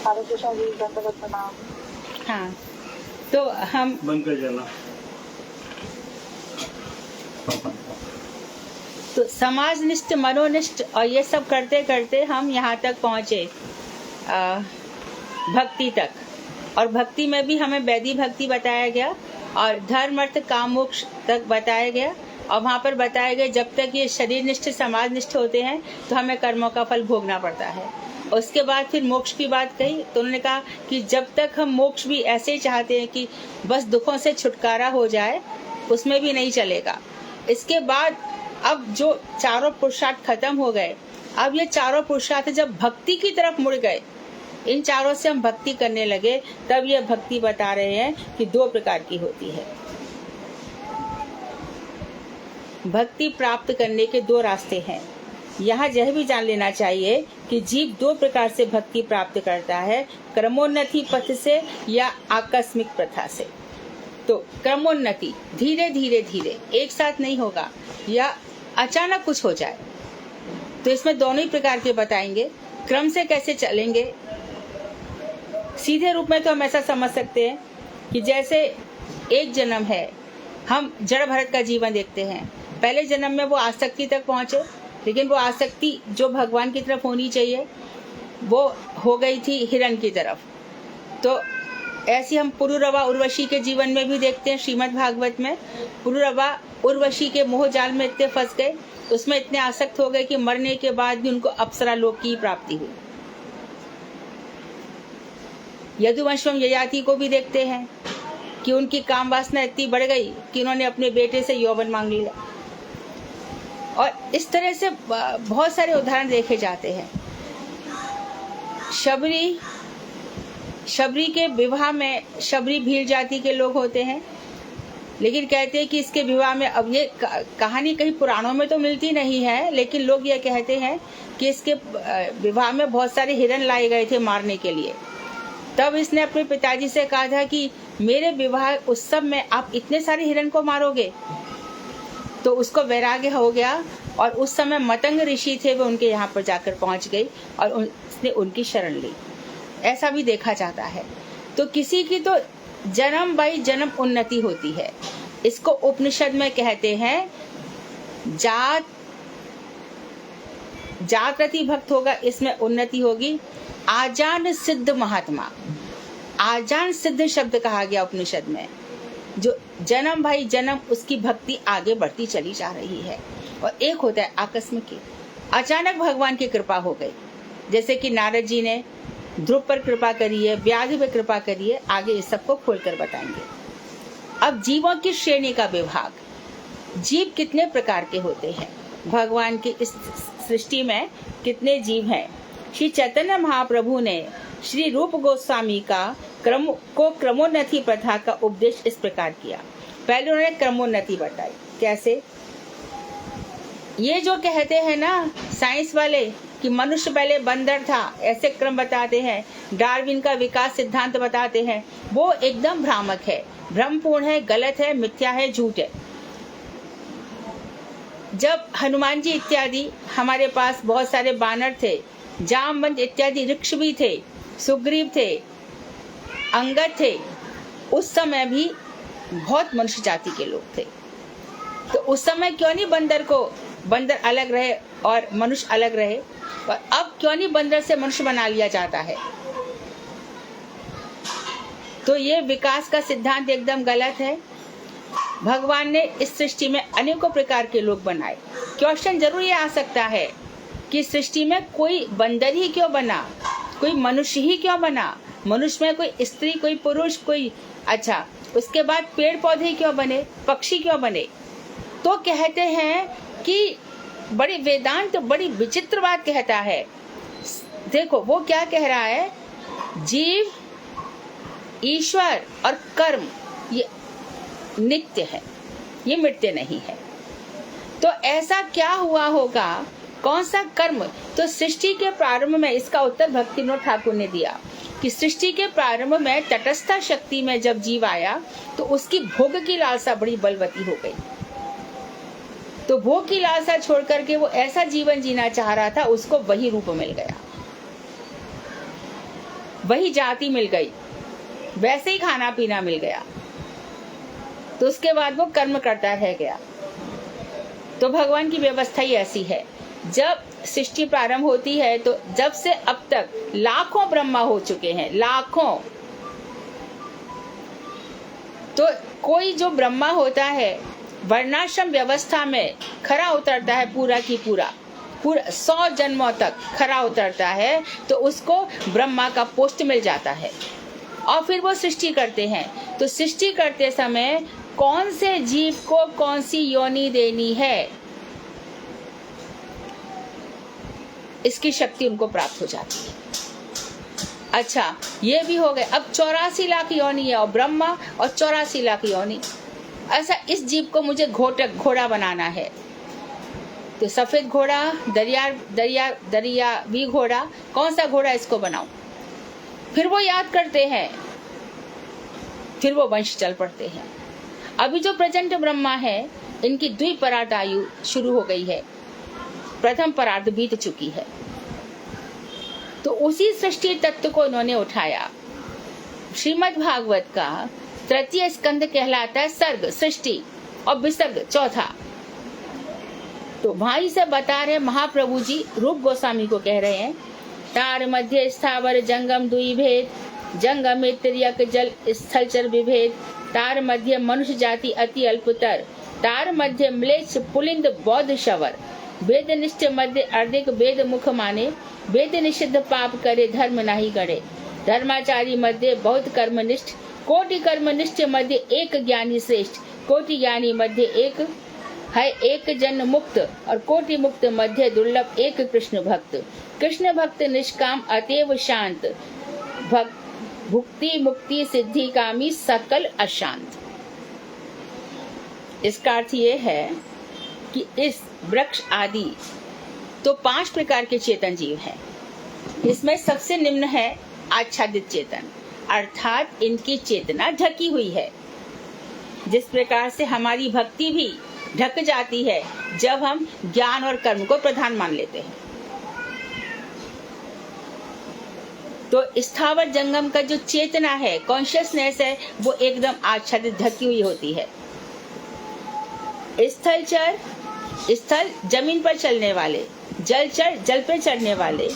हरे कृष्ण जी, दंडवत प्रणाम। हाँ, तो हम बंद कर जाना। तो समाजनिष्ठ, मनोनिष्ठ और ये सब करते करते हम यहाँ तक पहुँचे भक्ति तक। और भक्ति में भी हमें वैदिक भक्ति बताया गया और धर्म अर्थ काम मोक्ष तक बताया गया। और वहाँ पर बताया गया जब तक ये शरीरनिष्ठ समाजनिष्ठ होते हैं तो हमें कर्मों का फल भोगना पड़ता है। उसके बाद फिर मोक्ष की बात कही तो उन्होंने कहा कि जब तक हम मोक्ष भी ऐसे ही चाहते हैं कि बस दुखों से छुटकारा हो जाए, उसमें भी नहीं चलेगा। इसके बाद अब जो चारों पुरुषार्थ खत्म हो गए, अब ये चारों पुरुषार्थ जब भक्ति की तरफ मुड़ गए, इन चारों से हम भक्ति करने लगे, तब ये भक्ति बता रहे हैं कि 2 प्रकार की होती है। भक्ति प्राप्त करने के 2 रास्ते हैं। यहाँ यह भी जान लेना चाहिए कि जीव 2 प्रकार से भक्ति प्राप्त करता है, क्रमोन्नति पथ से या आकस्मिक प्रथा से। तो क्रमोन्नति धीरे धीरे धीरे एक साथ नहीं होगा, या अचानक कुछ हो जाए। तो इसमें दोनों ही प्रकार के बताएंगे। क्रम से कैसे चलेंगे, सीधे रूप में तो हम ऐसा समझ सकते हैं कि जैसे एक जन्म है, हम जड़ भरत का जीवन देखते हैं। पहले जन्म में वो आसक्ति तक पहुंचे, लेकिन वो आसक्ति जो भगवान की तरफ होनी चाहिए वो हो गई थी हिरण की तरफ। तो ऐसी हम पुरुरवा उर्वशी के जीवन में भी देखते हैं। श्रीमद् भागवत में पुरुरवा उर्वशी के मोह जाल में इतने फंस गए, उसमें इतने आसक्त हो गए कि मरने के बाद भी उनको अप्सरा लोक की प्राप्ति हुई। यदुवंशम ययाति को भी देखते हैं कि उनकी काम वासना इतनी बढ़ गई कि उन्होंने अपने बेटे से यौवन मांग लिया। और इस तरह से बहुत सारे उदाहरण देखे जाते हैं। शबरी के विवाह में, शबरी भील जाति के लोग होते हैं, लेकिन कहते हैं कि इसके विवाह में, अब ये कहानी कहीं पुराणों में तो मिलती नहीं है, लेकिन लोग ये कहते हैं कि इसके विवाह में बहुत सारे हिरण लाए गए थे मारने के लिए। तब इसने अपने पिताजी से कहा था कि मेरे विवाह उत्सव में आप इतने सारे हिरण को मारोगे। तो उसको वैराग्य हो गया और उस समय मतंग ऋषि थे, वो उनके यहाँ पर जाकर पहुंच गई और उसने उनकी शरण ली। ऐसा भी देखा जाता है। तो किसी की तो जन्म बाई जन्म उन्नति होती है। इसको उपनिषद में कहते हैं जात प्रति भक्त होगा, इसमें उन्नति होगी। आजान सिद्ध महात्मा, आजान सिद्ध शब्द कहा गया उपनिषद में। जो जन्म भाई जन्म, उसकी भक्ति आगे बढ़ती चली जा रही है। और एक होता है आकस्मिक, अचानक भगवान की कृपा हो गई, जैसे कि नारद जी ने ध्रुव पर कृपा करी है, व्याधि पर कृपा करी है। आगे इस सबको खोलकर बताएंगे। अब जीवों की श्रेणी का विभाग, जीव कितने प्रकार के होते हैं, भगवान की इस सृष्टि में कितने जीव हैं। श्री चैतन्य महाप्रभु ने श्री रूप गोस्वामी का क्रमोन्नति प्रथा का उपदेश इस प्रकार किया। पहले उन्होंने क्रमोन्नति बताई। कैसे? ये जो कहते हैं ना साइंस वाले कि मनुष्य पहले बंदर था, ऐसे क्रम बताते हैं, डार्विन का विकास सिद्धांत बताते हैं, वो एकदम भ्रामक है, भ्रमपूर्ण है, गलत है, मिथ्या है, झूठ है। जब हनुमान जी इत्यादि, हमारे पास बहुत सारे बानर थे, जामवंत इत्यादि वृक्ष भी थे, सुग्रीव थे, अंगद थे, उस समय भी बहुत मनुष्य जाति के लोग थे। तो उस समय क्यों नहीं बंदर अलग रहे और मनुष्य अलग रहे, और अब क्यों नहीं बंदर से मनुष्य बना लिया जाता है? तो ये विकास का सिद्धांत एकदम गलत है। भगवान ने इस सृष्टि में अनेकों प्रकार के लोग बनाए। क्वेश्चन जरूर ये आ सकता है कि सृष्टि में कोई बंदर ही क्यों बना, कोई मनुष्य ही क्यों बना, मनुष्य में कोई स्त्री, कोई पुरुष, कोई अच्छा, उसके बाद पेड़ पौधे क्यों बने, पक्षी क्यों बने? तो कहते हैं कि बड़ी वेदांत बड़ी विचित्र बात कहता है। देखो वो क्या कह रहा है, जीव, ईश्वर और कर्म ये नित्य है, ये मिटते नहीं है। तो ऐसा क्या हुआ होगा, कौन सा कर्म? तो सृष्टि के प्रारंभ में, इसका उत्तर भक्तिविनोद ठाकुर ने दिया कि सृष्टि के प्रारंभ में तटस्थ शक्ति में जब जीव आया तो उसकी भोग की लालसा बड़ी बलवती हो गई। तो भोग की लालसा छोड़ करके वो ऐसा जीवन जीना चाह रहा था, उसको वही रूप मिल गया। वही जाति मिल गई, वैसे ही खाना पीना मिल गया, तो उसके बाद वो कर्म करता रह गया। तो भगवान की व्यवस्था ही ऐसी है। जब सृष्टि प्रारंभ होती है तो जब से अब तक लाखों ब्रह्मा हो चुके हैं, लाखों। तो कोई जो ब्रह्मा होता है वर्णाश्रम व्यवस्था में खरा उतरता है, पूरा की पूरा 100 जन्मों तक खरा उतरता है, तो उसको ब्रह्मा का पोस्ट मिल जाता है। और फिर वो सृष्टि करते हैं। तो सृष्टि करते समय कौन से जीव को कौन सी योनि देनी है, इसकी शक्ति उनको प्राप्त हो जाती है। अच्छा, ये भी हो गए। अब 84 लाख योनि है और ब्रह्मा और 84 लाख योनि। ऐसा इस जीव को मुझे घोड़ा बनाना है, तो सफेद घोड़ा, दरियावी घोड़ा, कौन सा घोड़ा इसको बनाऊं? फिर वो याद करते हैं, फिर वो वंश चल पड़ते हैं। अभी जो प्रेजेंट ब्रह्मा है, इनकी द्विपरार्ध आयु शुरू हो गई है, प्रथम परार्ध बीत चुकी है। तो उसी सृष्टि तत्व को इन्होंने उठाया। श्रीमद् भागवत का तृतीय स्कंद कहलाता है सर्ग, सृष्टि, और विसर्ग चौथा। तो भाई से बता रहे महाप्रभु जी, रूप गोस्वामी को कह रहे हैं, तार मध्य स्थावर जंगम दुई भेद, जंगम तिर्यक जल स्थलचर विभेद, तार मध्य मनुष्य जाति अति अल्पतर, तार मध्य म्लेच्छ पुलिंद बौद्ध शवर, वेद निष्ठ मध्य अर्धिक वेद मुख माने, वेद निषिद्ध पाप करे धर्म नाही गढ़े, धर्माचारी मध्य बहुत कर्मनिष्ठ, कोटि कर्मनिष्ठ मध्य एक ज्ञानी श्रेष्ठ, कोटि ज्ञानी मध्य एक है एक जन मुक्त, और कोटि मुक्त मध्य दुर्लभ एक कृष्ण भक्त, कृष्ण भक्त निष्काम अतएव शांत, भुक्ति मुक्ति सिद्धि कामी सकल अशांत। इसका अर्थ ये है कि इस वृक्ष आदि तो 5 प्रकार के चेतन जीव हैं। इसमें सबसे निम्न है आच्छादित चेतन, अर्थात इनकी चेतना ढकी हुई है। जिस प्रकार से हमारी भक्ति भी ढक जाती है जब हम ज्ञान और कर्म को प्रधान मान लेते हैं। तो स्थावर जंगम का जो चेतना है, कॉन्शियसनेस है, वो एकदम आच्छादित ढकी हुई होती है। स्थलचर, स्थल जमीन पर चलने वाले, जलचर जल पे चढ़ने वाले,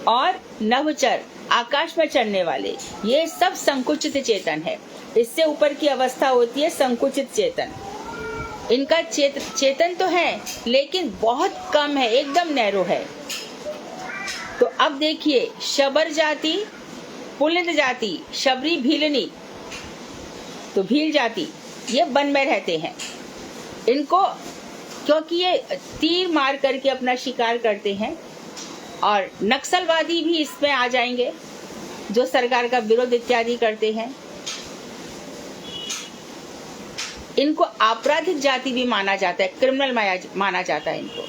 और नभचर आकाश में चढ़ने वाले, ये सब संकुचित चेतन है। इससे ऊपर की अवस्था होती है संकुचित चेतन। इनका चेतन तो है लेकिन बहुत कम है, एकदम नैरो है। तो अब देखिए, शबर जाति, पुलिंद जाति, शबरी भीलनी, तो भील जाति, ये वन में रहते हैं। इनको क्योंकि ये तीर मार करके अपना शिकार करते हैं, और नक्सलवादी भी इसमें आ जाएंगे जो सरकार का विरोध इत्यादि करते हैं। इनको आपराधिक जाति भी माना जाता है, क्रिमिनल माना जाता है इनको।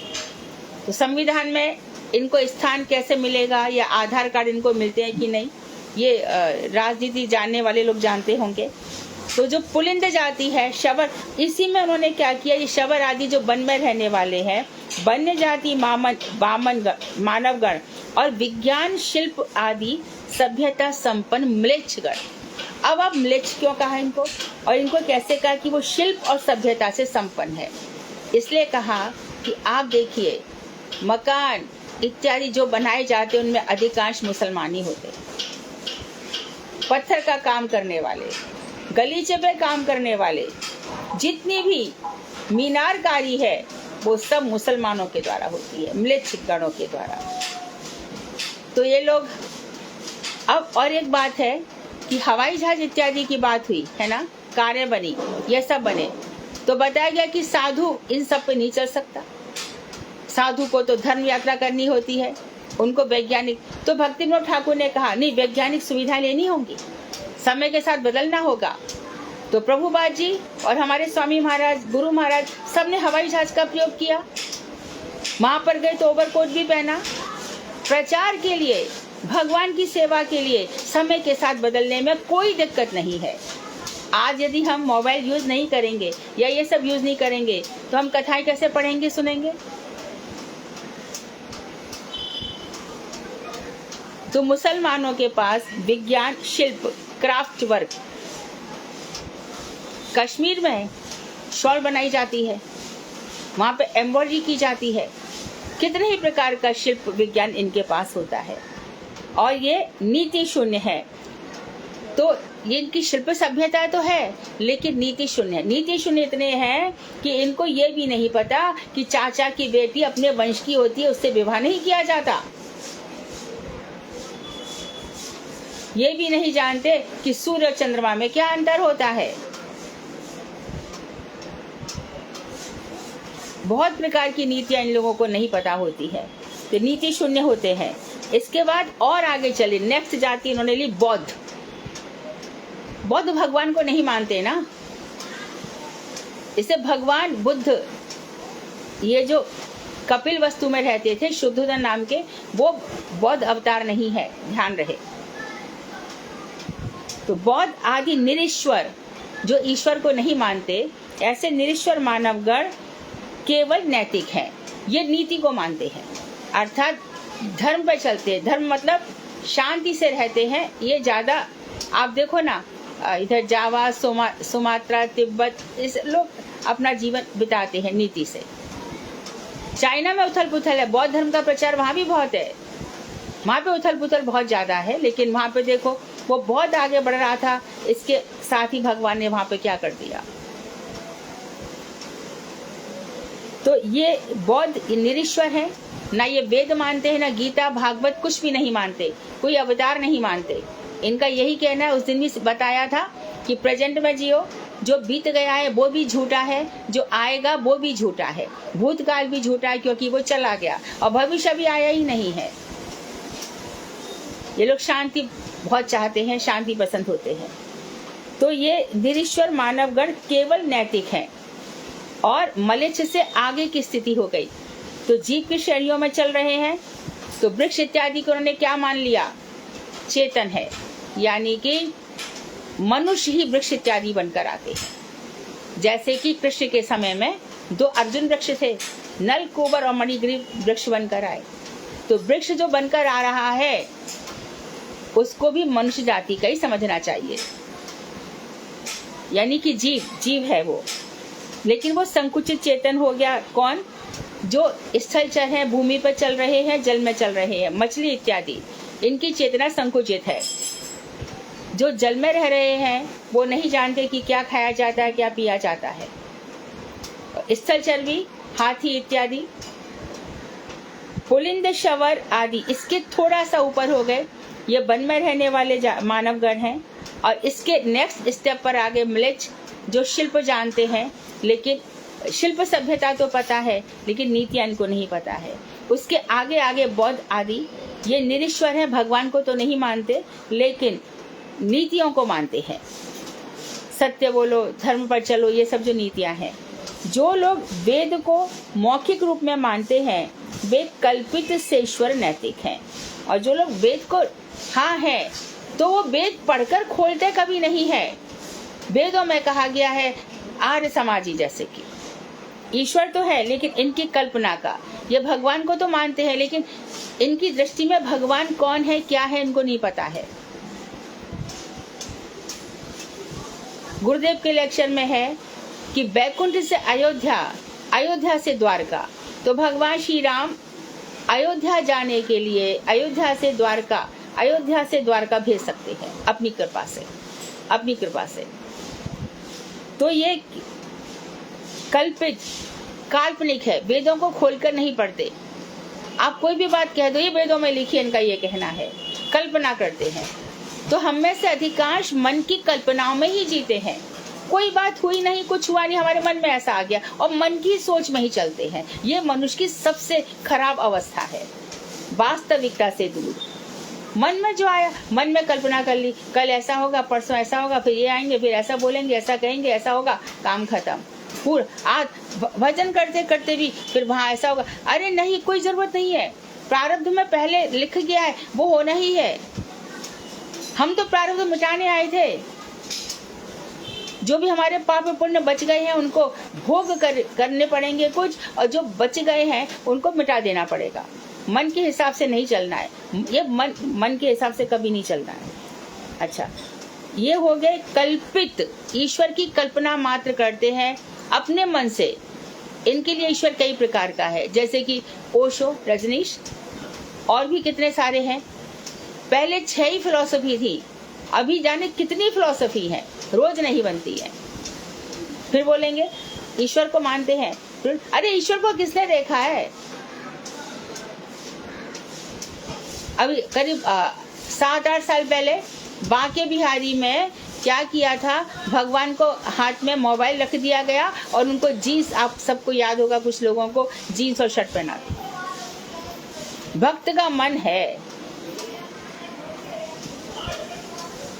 तो संविधान में इनको स्थान कैसे मिलेगा, या आधार कार्ड इनको मिलते हैं कि नहीं, ये राजनीति जानने वाले लोग जानते होंगे। तो जो पुलिंद जाति है, शबर, इसी में उन्होंने क्या किया, ये शबर आदि जो वन में रहने वाले हैं, वन्य जाति, मानवगण और विज्ञान शिल्प आदि सभ्यता संपन्न म्लेच्छगण। अब म्लेच्छ क्यों कहा इनको, और इनको कैसे कहा कि वो शिल्प और सभ्यता से संपन्न है? इसलिए कहा कि आप देखिए, मकान इत्यादि जो बनाए जाते हैं उनमें अधिकांश मुसलमान ही होते हैं। पत्थर का काम करने वाले, गलीचे पे काम करने वाले, जितनी भी मीनारकारी है वो सब मुसलमानों के द्वारा होती है, म्लेच्छ गणों के द्वारा। तो ये लोग, अब और एक बात है कि हवाई जहाज इत्यादि की बात हुई है ना, कारें बनी, ये सब बने, तो बताया गया कि साधु इन सब पे नहीं चल सकता। साधु को तो धर्म यात्रा करनी होती है, उनको वैज्ञानिक, तो भक्ति विनोद ठाकुर ने कहा नहीं, वैज्ञानिक सुविधा लेनी होगी, समय के साथ बदलना होगा। तो प्रभुपाद जी और हमारे स्वामी महाराज, गुरु महाराज, सबने हवाई जहाज का प्रयोग किया। वहां पर गए तो ओवरकोट भी पहना, प्रचार के लिए, भगवान की सेवा के लिए समय के साथ बदलने में कोई दिक्कत नहीं है। आज यदि हम मोबाइल यूज नहीं करेंगे या ये सब यूज नहीं करेंगे तो हम कथाएं कैसे पढ़ेंगे, सुनेंगे? तो मुसलमानों के पास विज्ञान, शिल्प, क्राफ्ट वर्क, कश्मीर में शॉल बनाई जाती है, वहाँ पे एम्ब्रॉयडरी की जाती है, कितने ही प्रकार का शिल्प विज्ञान इनके पास होता है और ये नीति शून्य है। तो ये इनकी शिल्प सभ्यता तो है लेकिन नीति शून्य है। नीति शून्य इतने हैं कि इनको ये भी नहीं पता कि चाचा की बेटी अपने वंश की होती है, उससे विवाह नहीं किया जाता। ये भी नहीं जानते कि सूर्य और चंद्रमा में क्या अंतर होता है। बहुत प्रकार की नीतियां इन लोगों को नहीं पता होती है, तो नीति शून्य होते हैं। इसके बाद और आगे चले, नेक्स्ट जाति इन्होंने ली बौद्ध। बौद्ध भगवान को नहीं मानते ना, इसे भगवान बुद्ध, ये जो कपिल वस्तु में रहते थे शुद्धोधन नाम के, वो बौद्ध अवतार नहीं है, ध्यान रहे। तो बौद्ध आदि निरीश्वर, जो ईश्वर को नहीं मानते, ऐसे निरीश्वर मानवगण केवल नैतिक है, ये नीति को मानते हैं, अर्थात धर्म पर चलते हैं। धर्म मतलब शांति से रहते हैं। ये ज्यादा आप देखो ना, इधर जावा, सुमात्रा, तिब्बत, इस लोग अपना जीवन बिताते हैं नीति से। चाइना में उथल पुथल है, बौद्ध धर्म का प्रचार वहाँ भी बहुत है, वहाँ पे उथल पुथल बहुत ज्यादा है, लेकिन वहाँ पे देखो वो बहुत आगे बढ़ रहा था, इसके साथ ही भगवान ने वहाँ पे क्या कर दिया। तो ये बौद्ध निरीश्वर है, ना ये वेद मानते हैं, ना गीता भागवत कुछ भी नहीं मानते, कोई अवतार नहीं मानते। इनका यही कहना है, उस दिन भी बताया था कि प्रेजेंट में जियो, जो बीत गया है वो भी झूठा है, जो आएगा वो भी झूठा है, भूतकाल भी झूठा है क्योंकि वो चला गया, और भविष्य भी आया ही नहीं है। ये लोग शांति बहुत चाहते हैं, शांति पसंद होते हैं। तो ये निरीश्वर मानवगण केवल नैतिक हैं और मलेच्छ से आगे की स्थिति हो गई। तो जीव की श्रेणियों में चल रहे हैं। तो वृक्ष इत्यादि को उन्होंने क्या मान लिया, चेतन है, यानी कि मनुष्य ही वृक्ष इत्यादि बनकर आते हैं। जैसे कि कृष्ण के समय में 2 अर्जुन वृक्ष थे, नल, कुबर और मणिग्रीव वृक्ष बनकर आए। तो वृक्ष जो बनकर आ रहा है उसको भी मनुष्य जाति का ही समझना चाहिए, यानी कि जीव है वो, लेकिन वो संकुचित चेतन हो गया। कौन? जो स्थलचर है, भूमि पर चल रहे हैं, जल में चल रहे हैं, मछली इत्यादि, इनकी चेतना संकुचित है। जो जल में रह रहे हैं वो नहीं जानते कि क्या खाया जाता है, क्या पिया जाता है। स्थलचर भी, हाथी इत्यादि, पुलिंद, शवर आदि इसके थोड़ा सा ऊपर हो गए, ये वन में रहने वाले मानवगण हैं। और इसके नेक्स्ट स्टेप पर आगे म्लेच्छ, जो शिल्प जानते हैं, लेकिन शिल्प सभ्यता तो पता है लेकिन नीतियां इनको नहीं पता है। उसके आगे आगे बौद्ध आदि, ये निरीश्वर है, भगवान को तो नहीं मानते लेकिन नीतियों को मानते हैं। सत्य बोलो, धर्म पर चलो, ये सब जो नीतियां हैं। जो लोग वेद को मौखिक रूप में मानते हैं वे कल्पित से ईश्वर नैतिक हैं, और जो लोग वेद को हाँ है तो वो वेद पढ़कर खोलते कभी नहीं है। वेदों में कहा गया है आर्य समाजी, जैसे कि ईश्वर तो है लेकिन इनकी कल्पना का, ये भगवान को तो मानते हैं लेकिन इनकी दृष्टि में भगवान कौन है, क्या है, इनको नहीं पता है। गुरुदेव के लेक्चर में है कि बैकुंठ से अयोध्या, अयोध्या से द्वारका, तो भगवान श्री राम अयोध्या जाने के लिए अयोध्या से द्वारका भेज सकते हैं अपनी कृपा से। तो ये काल्पनिक है, वेदों को खोलकर नहीं पढ़ते। आप कोई भी बात कह दो, ये वेदों में लिखी, इनका ये कहना है, कल्पना करते हैं। तो हम में से अधिकांश मन की कल्पनाओं में ही जीते हैं। कोई बात हुई नहीं, कुछ हुआ नहीं, हमारे मन में ऐसा आ गया और मन की सोच में ही चलते हैं। ये मनुष्य की सबसे खराब अवस्था है, वास्तविकता से दूर। मन में जो आया, मन में कल्पना कर ली, कल ऐसा होगा, परसों ऐसा होगा, फिर ये आएंगे, फिर ऐसा बोलेंगे, ऐसा कहेंगे, ऐसा होगा, काम खत्म। पूरा आज भजन करते करते भी फिर वहाँ ऐसा होगा। अरे नहीं, कोई जरूरत नहीं है, प्रारब्ध में पहले लिख गया है, वो होना ही है। हम तो प्रारब्ध मिटाने आए थे, जो भी हमारे पाप पुण्य बच गए हैं उनको भोग करने पड़ेंगे कुछ, और जो बच गए हैं उनको मिटा देना पड़ेगा। मन के हिसाब से नहीं चलना है, ये मन के हिसाब से कभी नहीं चलना है। अच्छा, ये हो गए कल्पित, ईश्वर की कल्पना मात्र करते हैं अपने मन से। इनके लिए ईश्वर कई प्रकार का है, जैसे कि ओशो, रजनीश, और भी कितने सारे हैं। पहले 6 ही फिलॉसफी थी, अभी जाने कितनी फिलॉसफी है, रोज नहीं बनती है। फिर बोलेंगे ईश्वर को मानते हैं, अरे ईश्वर को किसने देखा है? अभी करीब 7-8 साल पहले बांके बिहारी में क्या किया था, भगवान को हाथ में मोबाइल रख दिया गया और उनको जीन्स, आप सबको याद होगा, कुछ लोगों को जीन्स और शर्ट पहना था। भक्त का मन है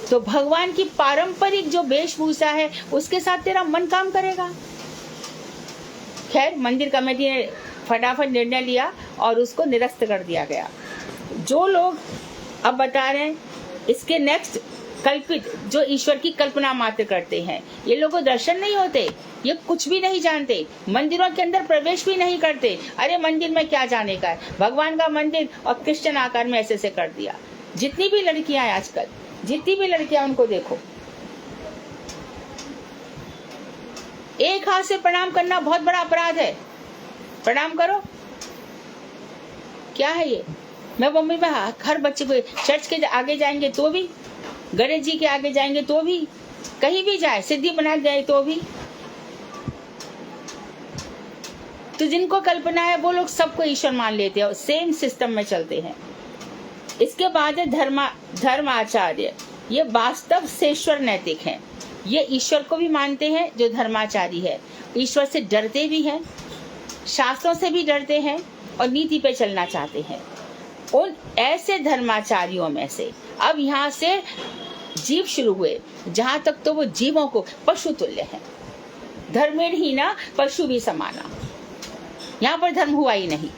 तो भगवान की पारंपरिक जो वेशभूषा है उसके साथ तेरा मन काम करेगा। खैर, मंदिर कमेटी ने फटाफट निर्णय लिया और उसको निरस्त कर दिया गया। जो लोग अब बता रहे हैं इसके नेक्स्ट कल्पित, जो ईश्वर की कल्पना मात्र करते हैं, ये लोगों को दर्शन नहीं होते, ये कुछ भी नहीं जानते, मंदिरों के अंदर प्रवेश भी नहीं करते। अरे मंदिर में क्या जाने का है, भगवान का मंदिर और क्रिश्चियन आकार में ऐसे कर दिया। जितनी भी लड़कियां हैं आजकल, जितनी भी लड़कियां, उनको देखो, एक हाथ से प्रणाम करना बहुत बड़ा अपराध है। प्रणाम करो, क्या है ये? मैं मम्मी में हर बच्चे को, चर्च के आगे जाएंगे तो भी, गणेश जी के आगे जाएंगे तो भी, कहीं भी जाए, सिद्धि बना जाए तो भी, तो जिनको कल्पना है वो लोग सबको ईश्वर मान लेते हैं और सेम सिस्टम में चलते हैं। इसके बाद है धर्माचार्य, ये वास्तव से ईश्वर नैतिक हैं। ये ईश्वर को भी मानते हैं जो धर्माचारी है, ईश्वर से डरते भी हैं, शास्त्रों से भी डरते हैं और नीति पे चलना चाहते हैं। उन ऐसे धर्माचारियों में से अब यहाँ से जीव शुरू हुए, जहां तक तो वो जीवों को पशु तुल्य है। धर्मेण ही ना पशु भी समाना, यहाँ पर धर्म हुआ ही नहीं,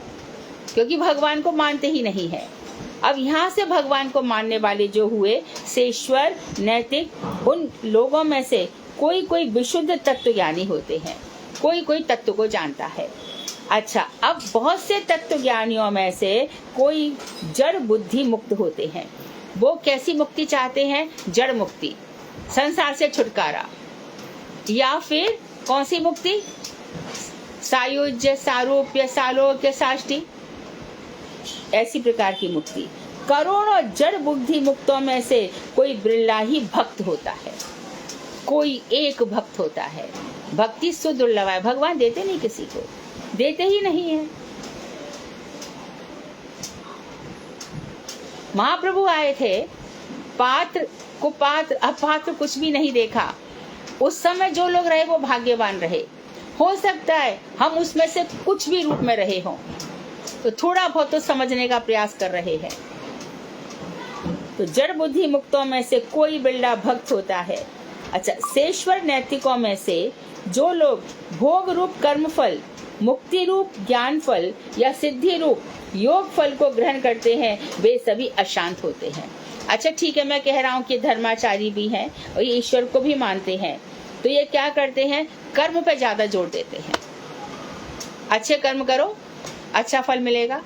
क्योंकि भगवान को मानते ही नहीं है। अब यहाँ से भगवान को मानने वाले जो हुए सेश्वर नैतिक, उन लोगों में से कोई कोई विशुद्ध तत्व ज्ञानी होते हैं, कोई कोई तत्व को जानता है। अच्छा, अब बहुत से तत्व ज्ञानियों में से कोई जड़ बुद्धि मुक्त होते हैं। वो कैसी मुक्ति चाहते हैं? जड़ मुक्ति, संसार से छुटकारा, या फिर कौन सी मुक्ति? सायुज्य, सारूप्य, सालोक्य, साष्टी, ऐसी प्रकार की मुक्ति। करोड़ों जड़ बुद्धि मुक्तों में से कोई बिरला ही भक्त होता है, कोई एक भक्त होता है। भक्ति सुदुर्लभ है, भगवान देते नहीं, किसी को देते ही नहीं है। महाप्रभु आए थे, पात्र को पात्र अपात्र कुछ भी नहीं देखा। उस समय जो लोग रहे वो भाग्यवान रहे। हो सकता है हम उसमें से कुछ भी रूप में रहे हों, तो थोड़ा बहुत तो समझने का प्रयास कर रहे हैं। तो जड़ बुद्धि मुक्तों में से कोई बिरला भक्त होता है। अच्छा, सेश्वर नैतिकों में से जो लोग भोग रूप कर्म फल, मुक्ति रूप ज्ञान फल या सिद्धि रूप योग फल को ग्रहण करते हैं, वे सभी अशांत होते हैं। अच्छा ठीक है, मैं कह रहा हूँ कि धर्माचारी भी हैं और ये ईश्वर को भी मानते हैं, तो ये क्या करते हैं? कर्म पे ज्यादा जोर देते हैं। अच्छे कर्म करो, अच्छा फल मिलेगा।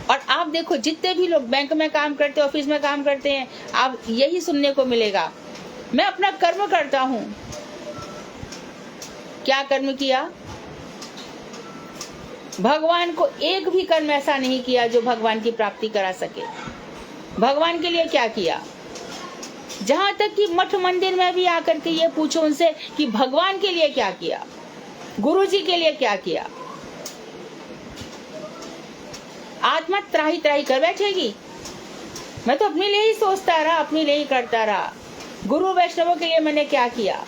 और आप देखो, जितने भी लोग बैंक में काम करते हैं, ऑफिस में काम करते हैं, आप यही सुनने को मिलेगा, मैं अपना कर्म करता हूँ। क्या कर्म किया? भगवान को एक भी कर्म ऐसा नहीं किया जो भगवान की प्राप्ति करा सके। भगवान के लिए क्या किया? जहां तक कि मठ मंदिर में भी आकर के ये पूछो उनसे कि भगवान के लिए क्या किया, गुरु जी के लिए क्या किया। आत्मा त्राही त्राही कर बैठेगी, मैं तो अपने लिए ही सोचता रहा, अपने लिए ही करता रहा, गुरु वैष्णवों के लिए मैंने क्या किया।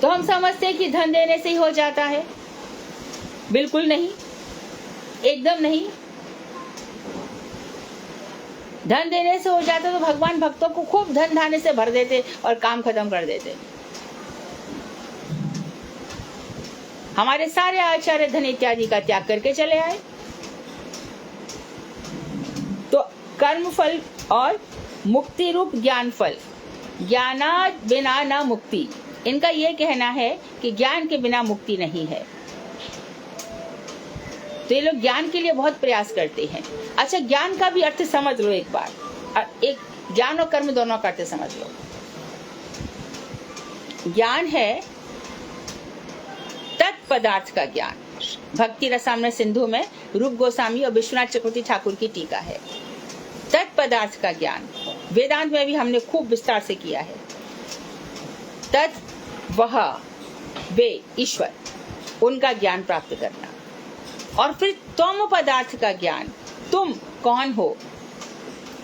तो हम समझते हैं कि धन देने से ही हो जाता है। बिल्कुल नहीं, एकदम नहीं। धन देने से हो जाता तो भगवान भक्तों को खूब धन धाने से भर देते और काम खत्म कर देते। हमारे सारे आचार्य धन इत्यादि का त्याग करके चले आए। तो कर्म फल और मुक्ति रूप ज्ञान फल, ज्ञाना बिना ना मुक्ति, इनका यह कहना है कि ज्ञान के बिना मुक्ति नहीं है। तो ये लोग ज्ञान के लिए बहुत प्रयास करते हैं। अच्छा, ज्ञान का भी अर्थ समझ लो एक बार, एक ज्ञान और कर्म दोनों का अर्थ समझ लो। ज्ञान है तत्पदार्थ का ज्ञान। भक्ति रसामृत सिंधु में रूप गोस्वामी और विश्वनाथ चक्रवर्ती ठाकुर की टीका है। तत्पदार्थ का ज्ञान वेदांत में भी हमने खूब विस्तार से किया है। तत् वह वे ईश्वर, उनका ज्ञान प्राप्त करना। और फिर त्वम पदार्थ का ज्ञान, तुम कौन हो।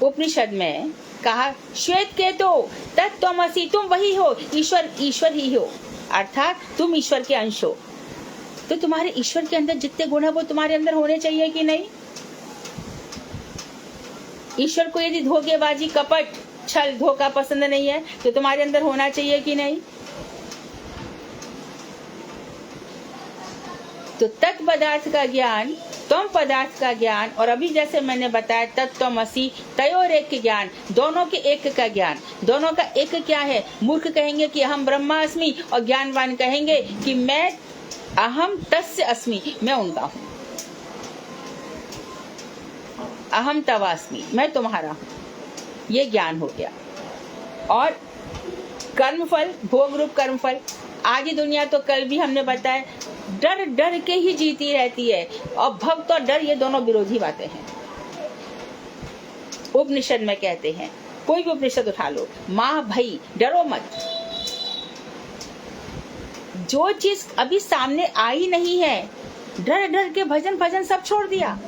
उपनिषद में कहा श्वेत केतो तत्त्वमसि, तुम वही हो, ईश्वर ईश्वर ही हो, अर्थात तुम ईश्वर के अंश हो। तो तुम्हारे ईश्वर के अंदर जितने गुण है वो तुम्हारे अंदर होने चाहिए कि नहीं। ईश्वर को यदि धोखेबाजी, कपट, छल, धोखा पसंद नहीं है तो तुम्हारे अंदर होना चाहिए कि नहीं। तो तत् पदार्थ का ज्ञान, त्वम पदार्थ का ज्ञान, और अभी जैसे मैंने बताया तत्त्वमसि, तयोर एक ज्ञान, दोनों के एक का ज्ञान। दोनों का एक क्या है। मूर्ख कहेंगे कि अहम ब्रह्मास्मि, और ज्ञानवान कहेंगे कि मैं अहम तस्य अस्मि, मैं उनका हूँ। अहम तवास्मि, मैं तुम्हारा हूँ, ये ज्ञान हो गया। और कर्मफल, भोग रूप कर्मफल, आज ही दुनिया तो कल भी हमने बताया डर डर के ही जीती रहती है, और भक्त और डर ये दोनों विरोधी बातें हैं। उपनिषद में कहते हैं, कोई भी उपनिषद उठा लो, माँ भई, डरो मत। जो चीज अभी सामने आई नहीं है, डर डर के भजन भजन सब छोड़ दिया।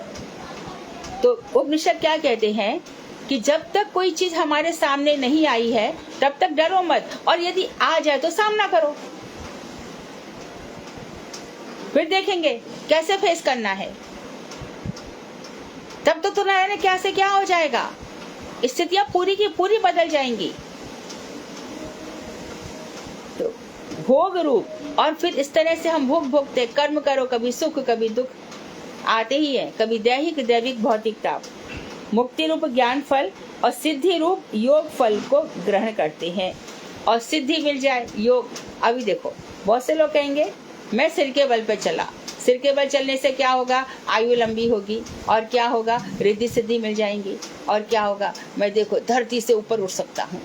तो उपनिषद क्या कहते हैं कि जब तक कोई चीज हमारे सामने नहीं आई है तब तक डरो मत, और यदि आ जाए तो सामना करो, फिर देखेंगे कैसे फेस करना है। तब तो तुम्हारे क्या से क्या हो जाएगा, स्थितियां पूरी की पूरी बदल जाएंगी। तो भोग रूप, और फिर इस तरह से हम भोग भोगते, कर्म करो, कभी सुख कभी दुख आते ही है, कभी दैहिक दैविक भौतिक ताप। मुक्ति रूप ज्ञान फल और सिद्धि रूप योग फल को ग्रहण करते हैं, और सिद्धि मिल जाए योग। अभी देखो बहुत से लोग कहेंगे मैं सिर के बल पे चला, सिर के बल चलने से क्या होगा, आयु लंबी होगी, और क्या होगा, रिद्धि सिद्धि मिल जाएंगी, और क्या होगा, मैं देखो धरती से ऊपर उठ सकता हूँ,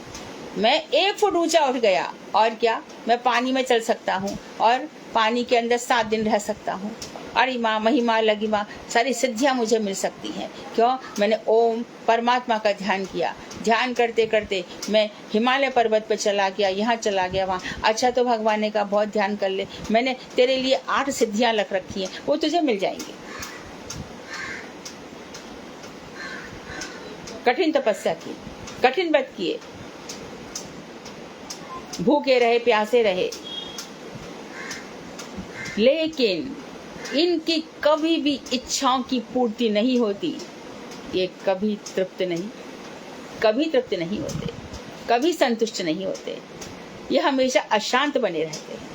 मैं 1 फुट ऊंचा उठ गया, और क्या, मैं पानी में चल सकता हूँ, और पानी के अंदर 7 दिन रह सकता हूँ, अरे माँ महिमा लगी माँ, सारी सिद्धियाँ मुझे मिल सकती हैं। क्यों, मैंने ओम परमात्मा का ध्यान किया, ध्यान करते करते मैं हिमालय पर्वत पर चला गया, यहाँ चला गया, वहाँ। अच्छा तो भगवान ने कहा बहुत ध्यान कर ले, मैंने तेरे लिए 8 सिद्धियाँ रख रखी हैं, वो तुझे मिल जाएंगी। कठिन तपस्या की, कठिन व्रत किए, भूखे रहे प्यासे रहे, लेकिन इनकी कभी भी इच्छाओं की पूर्ति नहीं होती। ये कभी तृप्त नहीं होते, कभी संतुष्ट नहीं होते, ये हमेशा अशांत बने रहते हैं।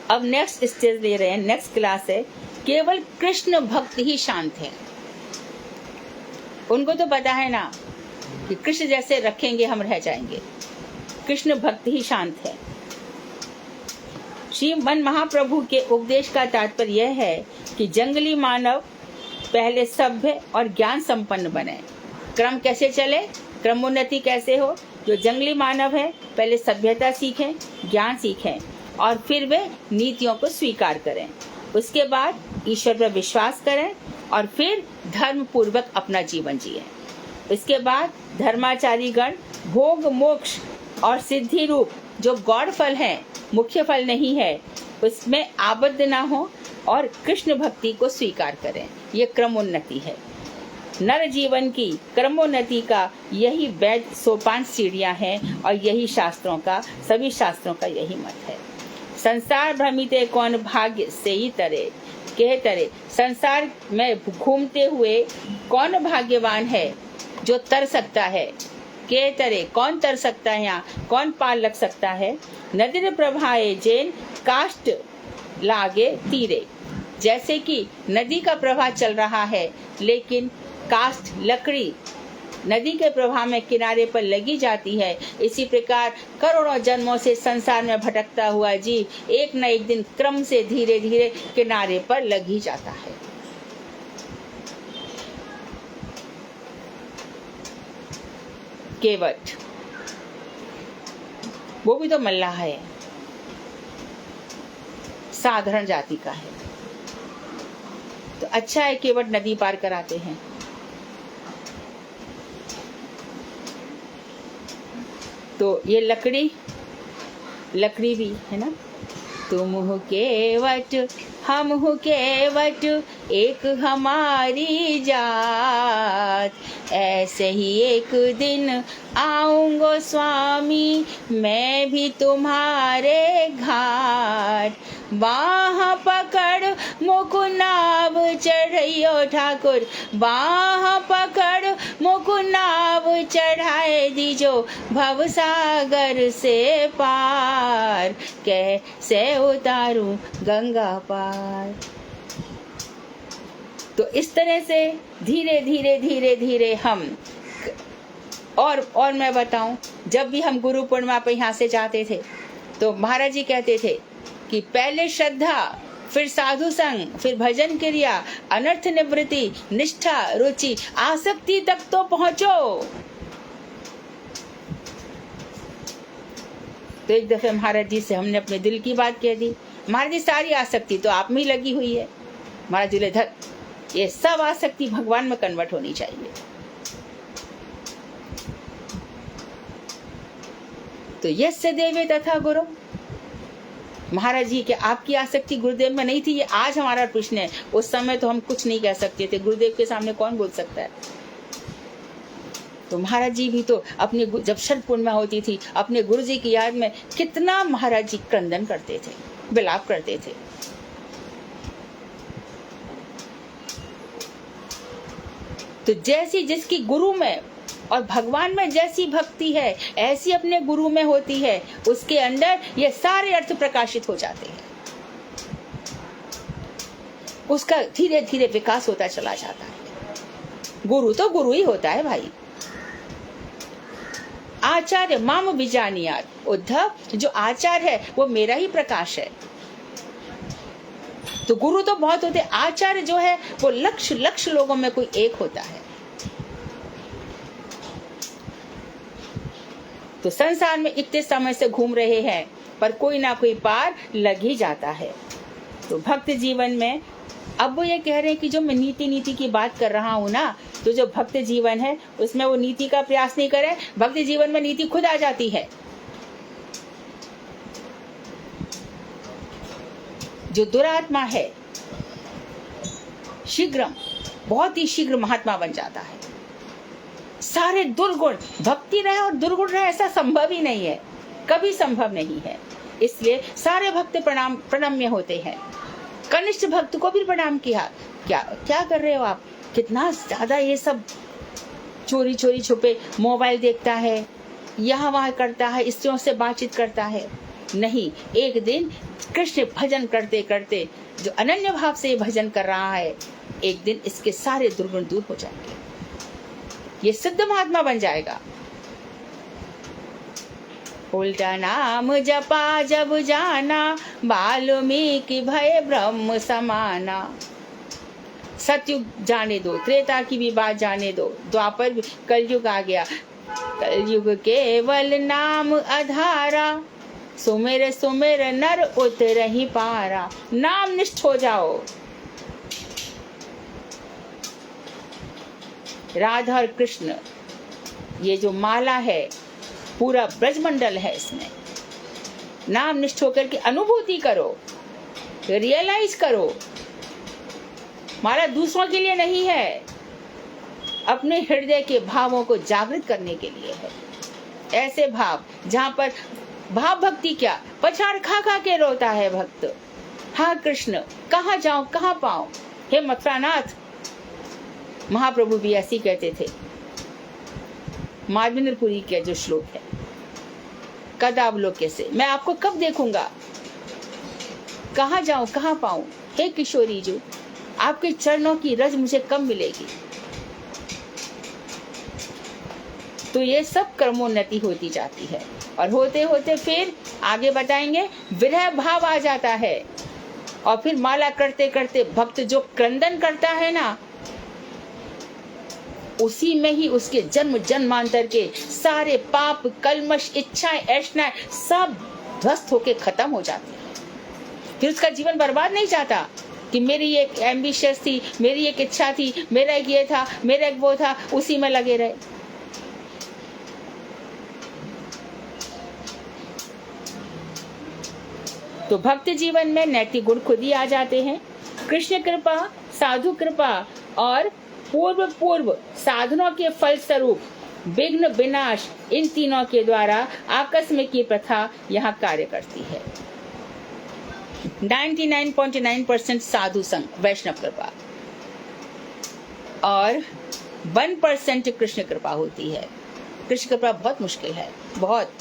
अब नेक्स्ट स्टेज ले रहे हैं, नेक्स्ट क्लास है, केवल कृष्ण भक्त ही शांत है। उनको तो पता है ना कि कृष्ण जैसे रखेंगे हम रह जाएंगे, कृष्ण भक्त ही शांत है। श्रीमन महाप्रभु के उपदेश का तात्पर्य यह है कि जंगली मानव पहले सभ्य और ज्ञान संपन्न बने। क्रम कैसे चले, क्रमोन्नति कैसे हो, जो जंगली मानव है पहले सभ्यता सीखें, ज्ञान सीखें, और फिर वे नीतियों को स्वीकार करें। उसके बाद ईश्वर पर विश्वास करें, और फिर धर्म पूर्वक अपना जीवन जिए। इसके बाद धर्माचारी गण भोग मोक्ष और सिद्धि रूप जो गौड़ फल है, मुख्य फल नहीं है, उसमें आबद्ध ना हो और कृष्ण भक्ति को स्वीकार करें। ये क्रमोन्नति है। नर जीवन की क्रमोन्नति का यही वैध सोपान सीढ़ियां हैं, और यही शास्त्रों का, सभी शास्त्रों का यही मत है। संसार भ्रमिते कौन भाग्य से ही तरे, कह तरे, संसार में घूमते हुए कौन भाग्यवान है जो तर सकता है। के तरे, कौन तर सकता है, यहाँ कौन पार लग सकता है। नदी प्रभाए जैन काष्ट लागे तीरे, जैसे कि नदी का प्रवाह चल रहा है लेकिन काष्ठ लकड़ी नदी के प्रवाह में किनारे पर लगी जाती है, इसी प्रकार करोड़ों जन्मों से संसार में भटकता हुआ जीव एक न एक दिन क्रम से धीरे धीरे किनारे पर लग ही जाता है। केवट, वो भी तो मल्लाह है, साधारण जाति का है, तो अच्छा है केवट नदी पार कराते हैं। तो ये लकड़ी भी है ना, तुम हो केवट हम हो केवट एक हमारी जात, ऐसे ही एक दिन आऊंगो स्वामी मैं भी तुम्हारे घाट, बाह पकड़ मुकुनाव चढ़ियो ठाकुर, बाह पकड़ मुकुनाव चढ़ाए दीजो भवसागर से पार, कैसे उतारूं गंगा पार। तो इस तरह से धीरे धीरे हम और मैं बताऊं, जब भी हम गुरु पूर्णिमा पे यहाँ से जाते थे तो महाराज जी कहते थे कि पहले श्रद्धा, फिर साधु संग, फिर भजन क्रिया, अनर्थ निवृत्ति, निष्ठा, रुचि, आसक्ति तक तो पहुंचो। तो एक दफे महाराज जी से हमने अपने दिल की बात कह दी, महाराज जी सारी आसक्ति तो आप में ही लगी हुई है। महाराज जी धर, ये सब आसक्ति भगवान में कन्वर्ट होनी चाहिए। तो यस्य देवे तथा गुरु, महाराज जी के आपकी आसक्ति गुरुदेव में नहीं थी, ये आज हमारा प्रश्न है। उस समय तो हम कुछ नहीं कह सकते थे, गुरुदेव के सामने कौन बोल सकता है। तो महाराज जी भी तो अपने जब शरद पूर्णिमा होती थी अपने गुरु जी की याद में कितना महाराज जी क्रंदन करते थे, विलाप करते थे। तो जैसी जिसकी गुरु में और भगवान में जैसी भक्ति है ऐसी अपने गुरु में होती है, उसके अंदर ये सारे अर्थ प्रकाशित हो जाते हैं, उसका धीरे धीरे विकास होता चला जाता है। गुरु तो गुरु ही होता है भाई। आचार्य माम विजानियात, उद्धव जो आचार्य है वो मेरा ही प्रकाश है। तो गुरु तो बहुत होते, आचार्य जो है वो लक्ष लोगों में कोई एक होता है। तो संसार में इतने समय से घूम रहे हैं पर कोई ना कोई पार लग ही जाता है। तो भक्त जीवन में अब वो ये कह रहे हैं कि जो मैं नीति की बात कर रहा हूं ना, तो जो भक्त जीवन है उसमें वो नीति का प्रयास नहीं करे, भक्त जीवन में नीति खुद आ जाती है। जो दुरात्मा है शीघ्र, बहुत ही शीघ्र महात्मा बन जाता है। सारे दुर्गुण, भक्ति रहे और दुर्गुण रहे ऐसा संभव ही नहीं है, कभी संभव नहीं है। इसलिए सारे भक्त प्रणम्य होते हैं। कनिष्ठ भक्त को भी प्रणाम किया, क्या कर रहे हो आप, कितना ज्यादा ये सब चोरी छुपे मोबाइल देखता है, यहाँ वहाँ करता है, स्त्रियों से बातचीत करता है। नहीं, एक दिन कृष्ण भजन करते करते जो अनन्य भाव से भजन कर रहा है, एक दिन इसके सारे दुर्गुण दूर हो जाएंगे, ये सिद्ध महात्मा बन जाएगा। उल्टा नाम जपा जब जाना, वाल्मीकि भय ब्रह्म समाना। सतयुग जाने दो, त्रेता की भी बात जाने दो, द्वापर कलयुग आ गया। कलयुग केवल नाम आधारा, सुमेर सुमेर नर उतर ही पारा। नाम निष्ठ हो जाओ। राधा और कृष्ण ये जो माला है, पूरा ब्रजमंडल है, इसमें नाम निष्ठ होकर के अनुभूति करो, रियलाइज करो। माला दूसरों के लिए नहीं है, अपने हृदय के भावों को जागृत करने के लिए है। ऐसे भाव जहाँ पर भाव भक्ति क्या, पछाड़ खा खा के रोता है भक्त। हाँ कृष्ण, कहाँ जाऊं कहाँ पाऊं, हे मथुरानाथ। महाप्रभु भी ऐसी कहते थे। माधवेंद्रपुरी का जो श्लोक है, कदावलोक्य से, मैं आपको कब देखूंगा, कहाँ जाऊं कहाँ पाऊं, हे किशोरी जो, आपके चरणों की रज मुझे कब मिलेगी। तो ये सब कर्मोन्नति होती जाती है। और होते होते फिर आगे बताएंगे विरह भाव आ जाता है, और फिर माला करते करते भक्त जो क्रंदन करता है ना, उसी में ही उसके जन्म जन्मांतर के सारे पाप कलमश इच्छाएं ऐशनाएं सब ध्वस्त होके खत्म हो जाती है। फिर उसका जीवन बर्बाद नहीं जाता कि मेरी एक एम्बिशियस थी, मेरी एक इच्छा थी, मेरा एक ये था, मेरा एक वो था, उसी में लगे रहे। तो भक्त जीवन में नैतिक गुण खुद ही आ जाते हैं। कृष्ण कृपा, साधु कृपा और पूर्व साधनों के फल स्वरूप विघ्न विनाश, इन तीनों के द्वारा आकस्मिक की प्रथा यहाँ कार्य करती है। 99.9% साधु संग वैष्णव कृपा और 1% कृष्ण कृपा होती है। कृष्ण कृपा बहुत मुश्किल है, बहुत।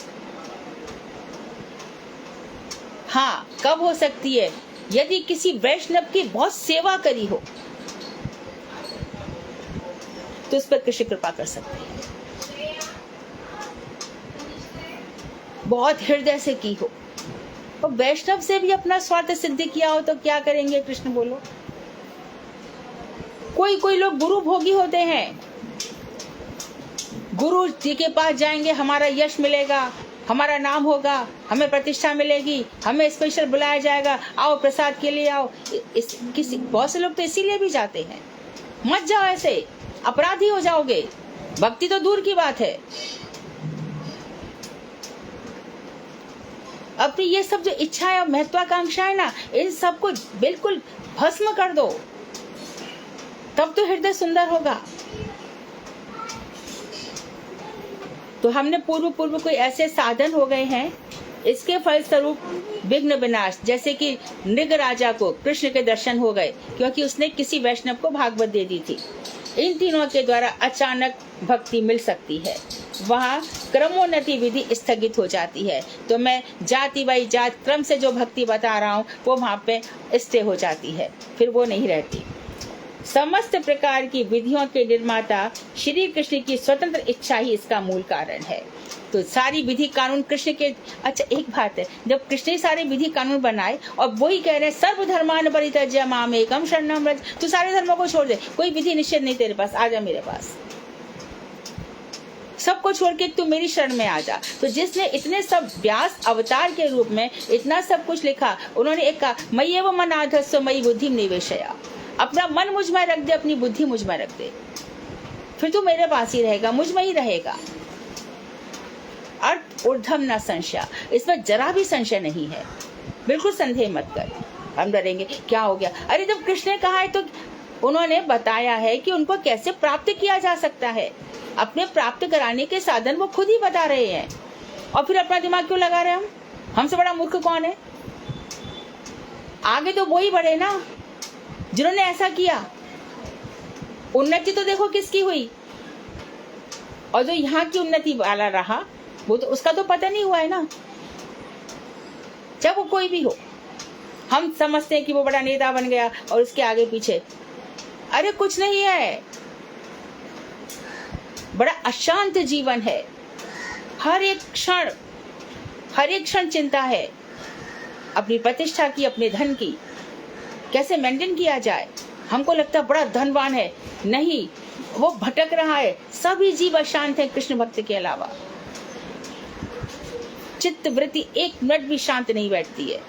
हाँ, कब हो सकती है? यदि किसी वैष्णव की बहुत सेवा करी हो तो उस पर कृष्ण कृपा कर सकते हैं। बहुत हृदय से की हो, और वैष्णव से भी अपना स्वार्थ सिद्ध किया हो तो क्या करेंगे कृष्ण, बोलो? कोई लोग गुरु भोगी होते हैं, गुरु जी के पास जाएंगे, हमारा यश मिलेगा, हमारा नाम होगा, हमें प्रतिष्ठा मिलेगी, हमें स्पेशल बुलाया जाएगा, आओ प्रसाद के लिए आओ। बहुत से लोग तो इसीलिए भी जाते हैं। मत जाओ, ऐसे अपराधी हो जाओगे। भक्ति तो दूर की बात है। अपनी ये सब जो इच्छाएं और महत्वाकांक्षाएं ना, इन सबको बिल्कुल भस्म कर दो, तब तो हृदय सुंदर होगा। तो हमने पूर्व कोई ऐसे साधन हो गए हैं, इसके फलस्वरूप विघ्न विनाश, जैसे कि नृग राजा को कृष्ण के दर्शन हो गए क्योंकि उसने किसी वैष्णव को भागवत दे दी थी। इन तीनों के द्वारा अचानक भक्ति मिल सकती है। वहाँ क्रमोन्नति विधि स्थगित हो जाती है। तो मैं जाति बाई जात क्रम से जो भक्ति बता रहा हूँ वो वहाँ पे स्टे हो जाती है, फिर वो नहीं रहती। समस्त प्रकार की विधियों के निर्माता श्री कृष्ण की स्वतंत्र इच्छा ही इसका मूल कारण है। तो सारी विधि कानून कृष्ण के। अच्छा, एक बात है, जब कृष्ण ही सारे विधि कानून बनाए और वही कह रहे हैं सर्वधर्मान परित्यज्य मामेकम शरणं व्रज, तो सारे धर्मों को छोड़ दे, कोई विधि निषेध नहीं तेरे पास, आ जा मेरे पास, सबको छोड़ के तू मेरी शरण में आ जा। तो जिसने इतने सब व्यास अवतार के रूप में इतना सब कुछ लिखा, उन्होंने एक कहा मय्येव मनाधस्व मयि बुद्धिम निवेशया, अपना मन मुझ में रख दे, अपनी बुद्धि मुझ में रख दे, फिर तू मेरे पास ही रहेगा, मुझ में ही रहेगा। अर्थ ऊर्ध्वम न संशय, इसमें जरा भी संशय नहीं है, बिल्कुल संदेह मत कर। हम डरेंगे क्या हो गया? अरे जब कृष्ण ने कहा है तो उन्होंने बताया है कि उनको कैसे प्राप्त किया जा सकता है। अपने प्राप्त कराने के साधन वो खुद ही बता रहे हैं, और फिर अपना दिमाग क्यों लगा रहे हैं? हमसे बड़ा मूर्ख कौन है? आगे तो वो ही बढ़े ना जिन्होंने ऐसा किया। उन्नति तो देखो किसकी हुई, और जो यहाँ की उन्नति वाला रहा वो तो उसका तो पता नहीं हुआ है ना। चाहे वो कोई भी हो, हम समझते हैं कि वो बड़ा नेता बन गया और उसके आगे पीछे, अरे कुछ नहीं है, बड़ा अशांत जीवन है। हर एक क्षण चिंता है अपनी प्रतिष्ठा की, अपने धन की, कैसे मेंटेन किया जाए। हमको लगता है बड़ा धनवान है, नहीं, वो भटक रहा है। सभी जीव अशांत हैं कृष्ण भक्त के अलावा। चित्त वृत्ति एक मिनट भी शांत नहीं बैठती है।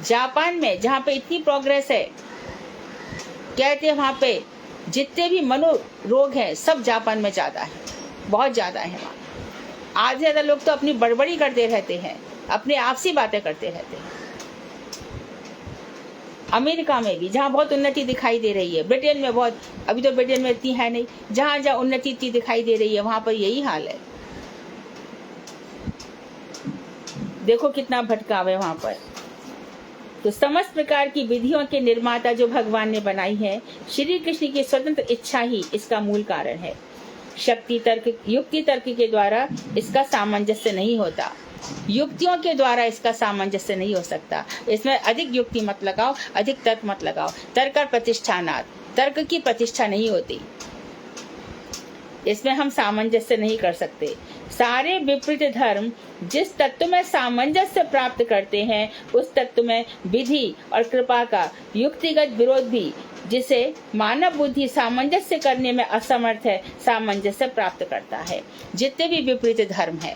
जापान में जहाँ पे इतनी प्रोग्रेस है, कहते हैं वहाँ पे जितने भी मनोरोग हैं सब जापान में ज्यादा है, बहुत ज्यादा है। वहाँ आधे ज्यादा लोग तो अपनी बड़बड़ी करते रहते हैं, अपने आपसी बातें करते रहते हैं। अमेरिका में भी जहाँ बहुत उन्नति दिखाई दे रही है, ब्रिटेन में बहुत, अभी तो ब्रिटेन में इतनी है नहीं, जहाँ जहाँ उन्नति इतनी दिखाई दे रही है वहां पर यही हाल है। देखो कितना भटकाव है वहां पर। तो समस्त प्रकार की विधियों के निर्माता जो भगवान ने बनाई है, श्री कृष्ण की स्वतंत्र इच्छा ही इसका मूल कारण है। शक्ति तर्क, युक्ति तर्क के द्वारा इसका सामंजस्य नहीं होता, युक्तियों के द्वारा इसका सामंजस्य नहीं हो सकता। इसमें अधिक युक्ति मत लगाओ, अधिक तर्क मत लगाओ। तर्क और प्रतिष्ठानात्, तर्क की प्रतिष्ठा नहीं होती। इसमें हम सामंजस्य नहीं कर सकते। सारे विपरीत धर्म जिस तत्व में सामंजस्य प्राप्त करते हैं उस तत्व में विधि और कृपा का युक्तिगत विरोध भी, जिसे मानव बुद्धि सामंजस्य करने में असमर्थ है, सामंजस्य प्राप्त करता है। जितने भी विपरीत धर्म है,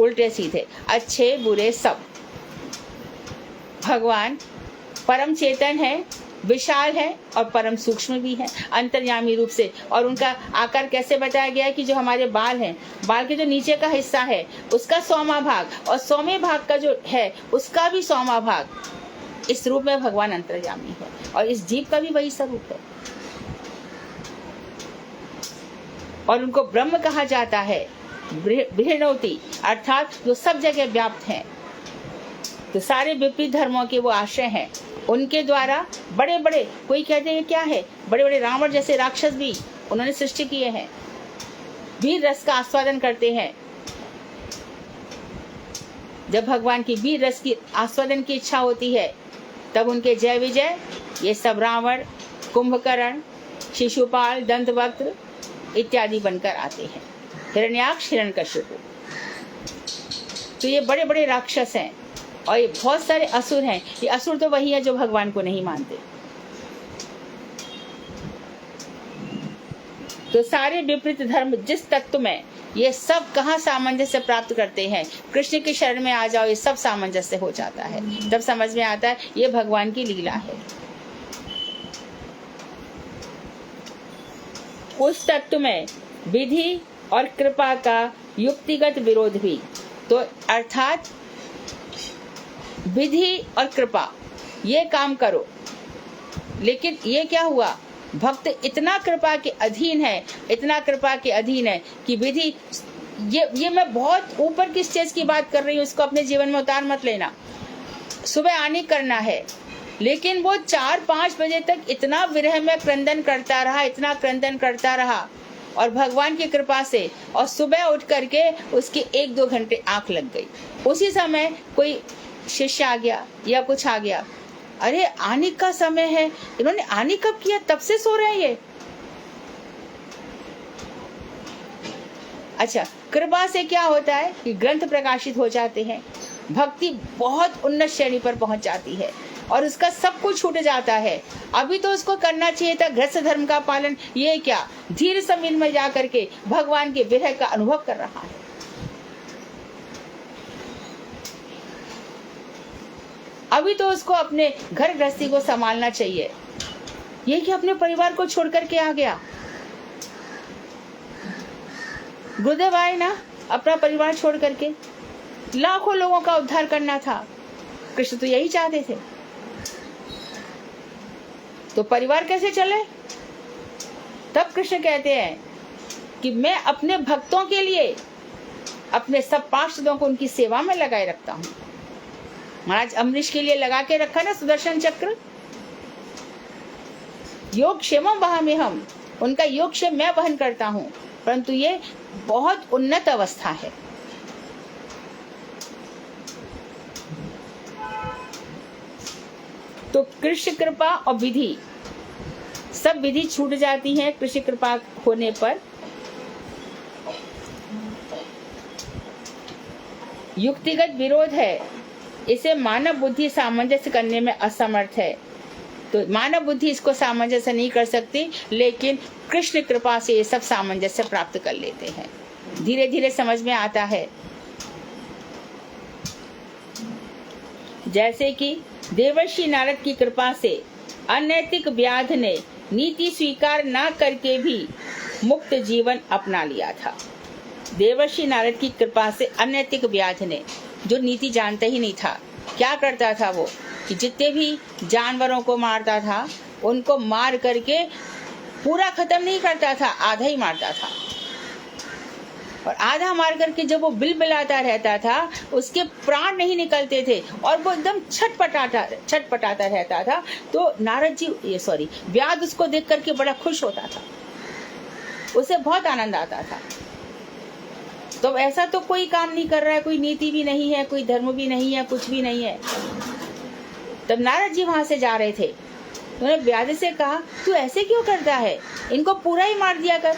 उल्टे सीधे, अच्छे बुरे, सब, भगवान परम चेतन है, विशाल है और परम सूक्ष्म भी है, अंतर्यामी रूप से। और उनका आकार कैसे बताया गया है कि जो हमारे बाल हैं, बाल के जो नीचे का हिस्सा है उसका 100वां भाग और 100वें भाग का जो है उसका भी 100वां भाग, इस रूप में भगवान अंतर्यामी है। और इस जीव का भी वही स्वरूप है और उनको ब्रह्म कहा जाता है, बृहणोति, अर्थात जो सब जगह व्याप्त है। तो सारे विपरीत धर्मों के वो आश्रय हैं। उनके द्वारा बड़े बड़े, कोई कहते हैं क्या है, बड़े बड़े रावण जैसे राक्षस भी उन्होंने सृष्टि किए हैं, वीर रस का आस्वादन करते हैं। जब भगवान की वीर रस की आस्वादन की इच्छा होती है तब उनके जय विजय, ये सब रावण, कुंभकर्ण, शिशुपाल, दंतवक्त्र इत्यादि बनकर आते हैं, हिरण्याक्ष, हिरण्यकशिपु। तो ये बड़े बड़े राक्षस हैं और ये बहुत सारे असुर हैं। ये असुर तो वही है जो भगवान को नहीं मानते। तो सारे विपरीत धर्म जिस तत्व में, ये सब कहाँ सामंजस्य प्राप्त करते हैं, कृष्ण की शरण में आ जाओ, ये सब सामंजस्य हो जाता है। तब समझ में आता है ये भगवान की लीला है। उस तत्व में विधि और कृपा का युक्तिगत विरोध भी। तो अर्थात विधि और कृपा, ये काम करो, लेकिन ये क्या हुआ, भक्त इतना कृपा के अधीन है, इतना कृपा के अधीन है कि विधि, ये मैं बहुत ऊपर की स्टेज की बात कर रही हूँ, उसको अपने जीवन में उतार मत लेना। सुबह आने करना है, लेकिन वो 4-5 बजे तक इतना विरह में क्रंदन करता रहा, इतना क्रंदन करता रहा, और भगवान की कृपा से, और सुबह उठ करके उसकी 1-2 घंटे आंख लग गई। उसी समय कोई शिष्य आ गया या कुछ आ गया, अरे आने का समय है, इन्होंने आने कब किया, तब से सो रहे हैं ये। अच्छा, कृपा से क्या होता है कि ग्रंथ प्रकाशित हो जाते हैं, भक्ति बहुत उन्नत श्रेणी पर पहुंच जाती है और उसका सब कुछ छूट जाता है। अभी तो उसको करना चाहिए था गृहस्थ धर्म का पालन, ये क्या धीर समीर में जा करके भगवान के विरह का अनुभव कर रहा है। अभी तो उसको अपने घर गृहस्थी को संभालना चाहिए, ये कि अपने परिवार को छोड़ करके आ गया। गुरुदेव आए ना, अपना परिवार छोड़ करके, लाखों लोगों का उद्धार करना था। कृष्ण तो यही चाहते थे। तो परिवार कैसे चले? तब कृष्ण कहते हैं कि मैं अपने भक्तों के लिए अपने सब पार्षदों को उनकी सेवा में लगाए रखता हूं। महाराज अम्बरीश के लिए लगा के रखा ना सुदर्शन चक्र, योग क्षेमम वहाम्यहम्, उनका योग क्षेम मैं वहन करता हूं, परंतु ये बहुत उन्नत अवस्था है। तो कृष्ण कृपा और विधि, सब विधि छूट जाती है कृष्ण कृपा होने पर। युक्तिगत विरोध है, इसे मानव बुद्धि सामंजस्य करने में असमर्थ है। तो मानव बुद्धि इसको सामंजस्य नहीं कर सकती, लेकिन कृष्ण कृपा से ये सब सामंजस्य प्राप्त कर लेते हैं। धीरे धीरे समझ में आता है। जैसे कि देवर्षि नारद की कृपा से अनैतिक व्याध ने नीति स्वीकार न करके भी मुक्त जीवन अपना लिया था। देवर्षि नारद की कृपा से अनैतिक व्याध ने, जो नीति जानता ही नहीं था, क्या करता था वो कि जितने भी जानवरों को मारता था उनको मार करके पूरा खत्म नहीं करता था, आधा ही मारता था। और आधा मार करके जब वो बिलबिलाता रहता था, उसके प्राण नहीं निकलते थे और वो एकदम छटपटाता रहता था। तो नारद जी व्याध उसको देख करके बड़ा खुश होता था, उसे बहुत आनंद आता था। तो ऐसा तो कोई काम नहीं कर रहा है, कोई नीति भी नहीं है, कोई धर्म भी नहीं है, कुछ भी नहीं है। तब नारद जी वहां से जा रहे थे, उन्होंने व्याध से कहा, तू ऐसे क्यों करता है, इनको पूरा ही मार दिया कर,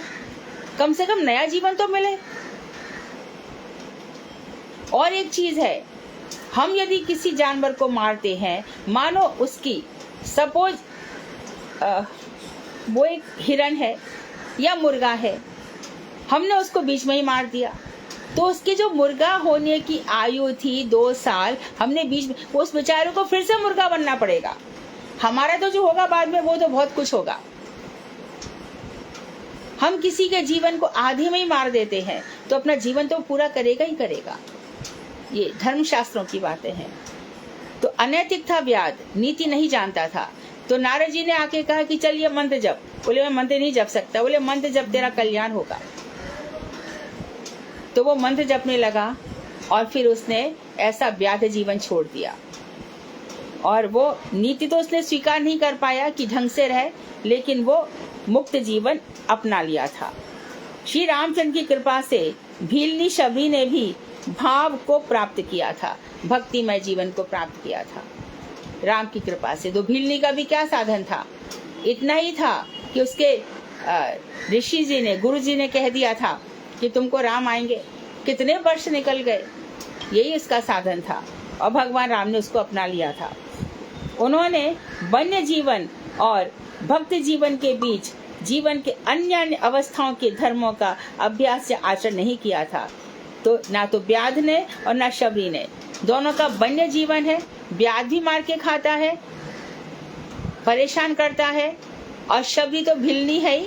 कम से कम नया जीवन तो मिले। और एक चीज है, हम यदि किसी जानवर को मारते हैं, मानो उसकी सपोज वो एक हिरन है या मुर्गा है, हमने उसको बीच में ही मार दिया, तो उसकी जो मुर्गा होने की आयु थी 2 साल, हमने बीच में, उस बेचारे को फिर से मुर्गा बनना पड़ेगा। हमारा तो जो होगा बाद में वो तो बहुत कुछ होगा। हम किसी के जीवन को आधे में ही मार देते हैं तो अपना जीवन तो पूरा करेगा ही करेगा। ये धर्मशास्त्रों की बातें हैं। तो अनैतिक था व्याध, नीति नहीं जानता था। तो नारद जी ने आके कहा कि चल ये मंत्र जप। बोले मैं मंत्र नहीं जप सकता। बोले मंत्र जप तेरा कल्याण होगा। तो वो मंत्र जपने लगा और फिर उसने ऐसा व्याध जीवन छोड़ दिया। और वो नीति तो उसने स्वीकार नहीं कर पाया कि ढंग से रहे, लेकिन वो मुक्त जीवन अपना लिया था। श्री रामचंद्र की कृपा से भीलनी शबरी ने भी भाव को प्राप्त किया था, भक्तिमय जीवन को प्राप्त किया था राम की कृपा से। तो भीलनी का भी क्या साधन था? इतना ही था कि उसके ऋषि जी ने, गुरु जी ने कह दिया था कि तुमको राम आएंगे। कितने वर्ष निकल गए, यही उसका साधन था और भगवान राम ने उसको अपना लिया था। उन्होंने वन्य जीवन और भक्त जीवन के बीच जीवन के अन्य अवस्थाओं के धर्मों का अभ्यास या आचरण नहीं किया था। तो ना तो व्याध ने और ना शबरी ने, दोनों का वन्य जीवन है। व्याध भी मार के खाता है, परेशान करता है, और शबरी तो भिलनी है ही,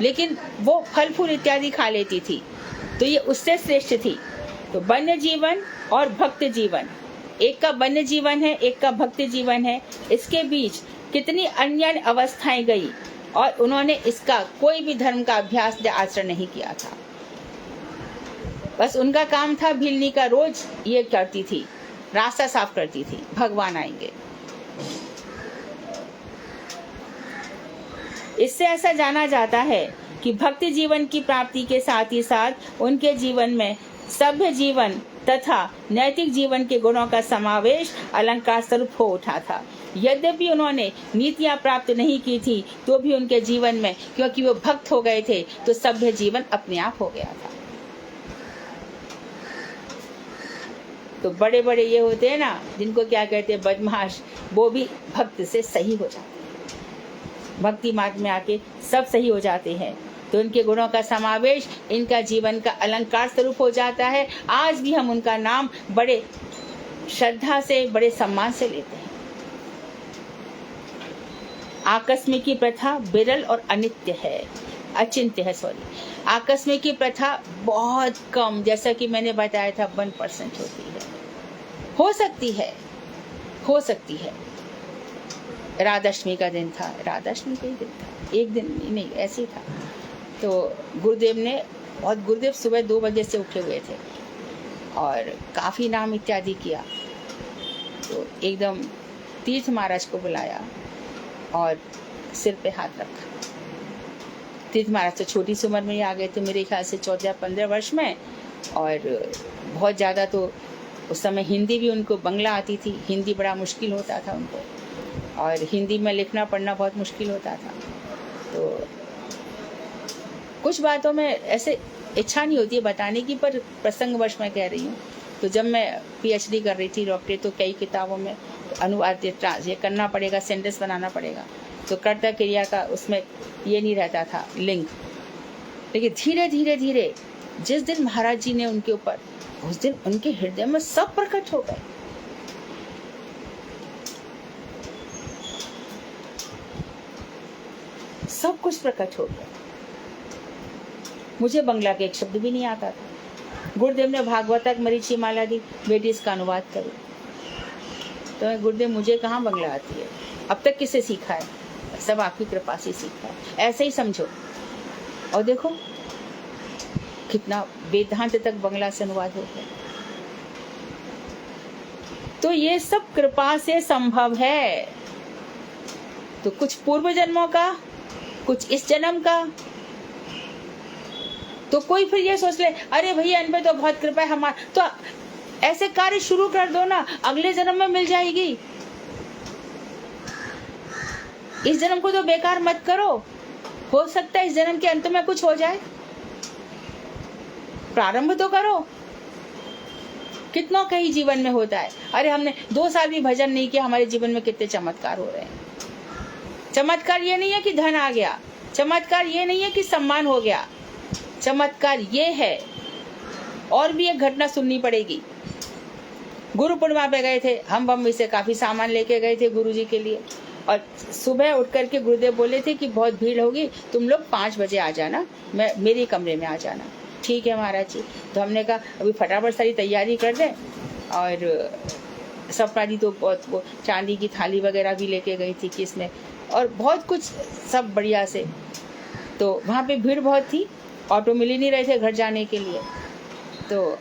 लेकिन वो फल फूल इत्यादि खा लेती थी, तो ये उससे श्रेष्ठ थी। तो वन्य जीवन और भक्त जीवन, एक का वन्य जीवन है, एक का भक्त जीवन है। इसके बीच कितनी अन्य अवस्थाएं गई और उन्होंने इसका कोई भी धर्म का अभ्यास या आचरण नहीं किया था। बस उनका काम था, भिलनी का रोज ये करती थी, रास्ता साफ करती थी, भगवान आएंगे। इससे ऐसा जाना जाता है कि भक्ति जीवन की प्राप्ति के साथ ही साथ उनके जीवन में सभ्य जीवन तथा नैतिक जीवन के गुणों का समावेश अलंकार स्वरूप हो उठा था। यद्यपि उन्होंने नीतियां प्राप्त नहीं की थी, तो भी उनके जीवन में, क्योंकि वो भक्त हो गए थे, तो सभ्य जीवन अपने आप हो गया था। तो बड़े बड़े ये होते हैं ना, जिनको क्या कहते हैं, बदमाश, वो भी भक्त से सही हो जाते हैं। भक्ति मार्ग में आके सब सही हो जाते हैं, तो उनके गुणों का समावेश इनका जीवन का अलंकार स्वरूप हो जाता है। आज भी हम उनका नाम बड़े श्रद्धा से, बड़े सम्मान से लेते हैं। आकस्मिकी प्रथा विरल और अनित्य है, अचिंत्य है, आकस्मिकी प्रथा बहुत कम, जैसा कि मैंने बताया था 1% होती है, हो सकती है। राधाष्टमी का दिन था, राधाष्टमी का ही दिन था, एक दिन नहीं, ऐसे ही था। तो गुरुदेव सुबह 2 बजे से उठे हुए थे और काफ़ी नाम इत्यादि किया। तो एकदम तीर्थ महाराज को बुलाया और सिर पे हाथ रखा। तीर्थ महाराज तो छोटी सी उम्र में ही आ गए थे, मेरे ख्याल से 14-15 वर्ष में, और बहुत ज़्यादा तो उस समय हिंदी भी उनको बंगला आती थी, हिंदी बड़ा मुश्किल होता था उनको, और हिंदी में लिखना पढ़ना बहुत मुश्किल होता था। तो कुछ बातों में ऐसे इच्छा नहीं होती है बताने की, पर प्रसंगवश मैं कह रही हूँ। तो जब मैं PhD कर रही थी डॉक्टरेट, तो कई किताबों में अनुवाद ये करना पड़ेगा, सेंटेंस बनाना पड़ेगा, तो कर्ता क्रिया का उसमें ये नहीं रहता था लिंक। लेकिन धीरे धीरे जिस दिन महाराज जी ने उनके ऊपर, उस दिन उनके हृदय में सब प्रकट हो गए। सब कुछ प्रकट हो गया। मुझे बंगला के एक शब्द भी नहीं आता था। गुरुदेव ने भागवतक मरीचि माला दी, बेटी इसका अनुवाद करो। तो गुरुदेव मुझे कहाँ बंगला आती है, अब तक किसे सीखा है? सब आपकी कृपा से सीखा है, ऐसे ही समझो। और देखो कितना वेदांत तक बंगला से अनुवाद हो गया। तो ये सब कृपा से संभव है। तो कुछ पूर्व जन्मों का, कुछ इस जन्म का। तो कोई फिर ये सोच ले, अरे भैया इन पे तो बहुत कृपा है हमारा, तो ऐसे कार्य शुरू कर दो ना, अगले जन्म में मिल जाएगी। इस जन्म को तो बेकार मत करो, हो सकता है इस जन्म के अंत में कुछ हो जाए। प्रारंभ तो करो। कितनों का ही जीवन में होता है, अरे हमने 2 साल भी भजन नहीं किया, हमारे जीवन में कितने चमत्कार हो रहे हैं। चमत्कार ये नहीं है कि धन आ गया, चमत्कार ये नहीं है कि सम्मान हो गया, चमत्कार ये है। और भी एक घटना सुननी पड़ेगी। गुरु पूर्णिमा पे गए थे हम, बम्बई से काफी सामान लेके गए थे गुरुजी के लिए, और सुबह उठ करके गुरुदेव बोले थे कि बहुत भीड़ होगी, तुम लोग 5 बजे आ जाना, मेरे कमरे में आ जाना। ठीक है महाराज जी। तो हमने कहा अभी फटाफट सारी तैयारी कर दें, और सपना जी तो बहुत वो चांदी की थाली वगैरह भी लेके गई थी किसने, और बहुत कुछ सब बढ़िया से। तो वहाँ पे भीड़ बहुत थी, ऑटो मिल ही नहीं रहे थे घर जाने के लिए। तो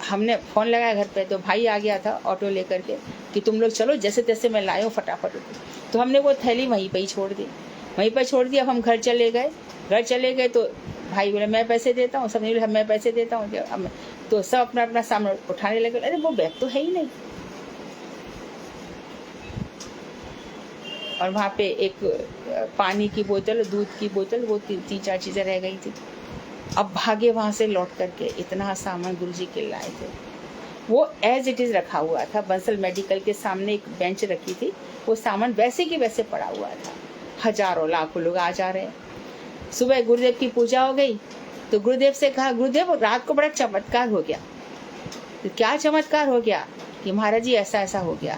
हमने फ़ोन लगाया घर पे, तो भाई आ गया था ऑटो लेकर के कि तुम लोग चलो, जैसे तैसे मैं लाया हूँ फटाफट। तो हमने वो थैली वहीं पे ही छोड़ दी, वहीं पर छोड़ दी। अब हम घर चले गए तो भाई बोले मैं पैसे देता हूँ, सब ने बोले मैं पैसे देता हूँ। तो सब अपना अपना सामान उठाने लगे। अरे वो बैग तो है ही नहीं। और वहाँ पे एक पानी की बोतल, दूध की बोतल, वो 3-4 चीज़ें रह गई थी। अब भागे वहाँ से लौट करके, इतना सामान गुरुजी के लाए थे। वो एज इट इज़ रखा हुआ था, बंसल मेडिकल के सामने एक बेंच रखी थी, वो सामान वैसे की वैसे पड़ा हुआ था। हजारों लाखों लोग आ जा रहे हैं। सुबह गुरुदेव की पूजा हो गई, तो गुरुदेव से कहा, गुरुदेव रात को बड़ा चमत्कार हो गया। तो क्या चमत्कार हो गया? कि महाराज जी ऐसा ऐसा हो गया।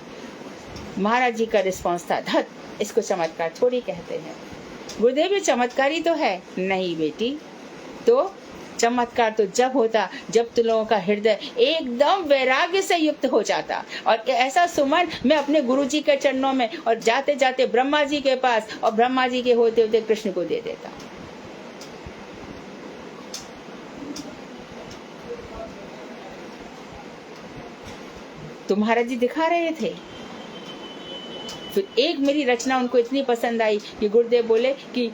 महाराज जी का रिस्पॉन्स था, धत, इसको चमत्कार थोड़ी कहते हैं। गुरुदेव ये चमत्कार ही तो है। नहीं बेटी, तो चमत्कार तो जब होता जब तुम लोगों का हृदय एकदम वैराग्य से युक्त हो जाता। और ऐसा सुमन मैं अपने गुरुजी के चरणों में, और जाते जाते ब्रह्मा जी के पास, और ब्रह्मा जी के होते होते कृष्ण को दे देता। तो महाराज जी दिखा रहे थे। फिर एक मेरी रचना उनको इतनी पसंद आई कि गुरुदेव बोले कि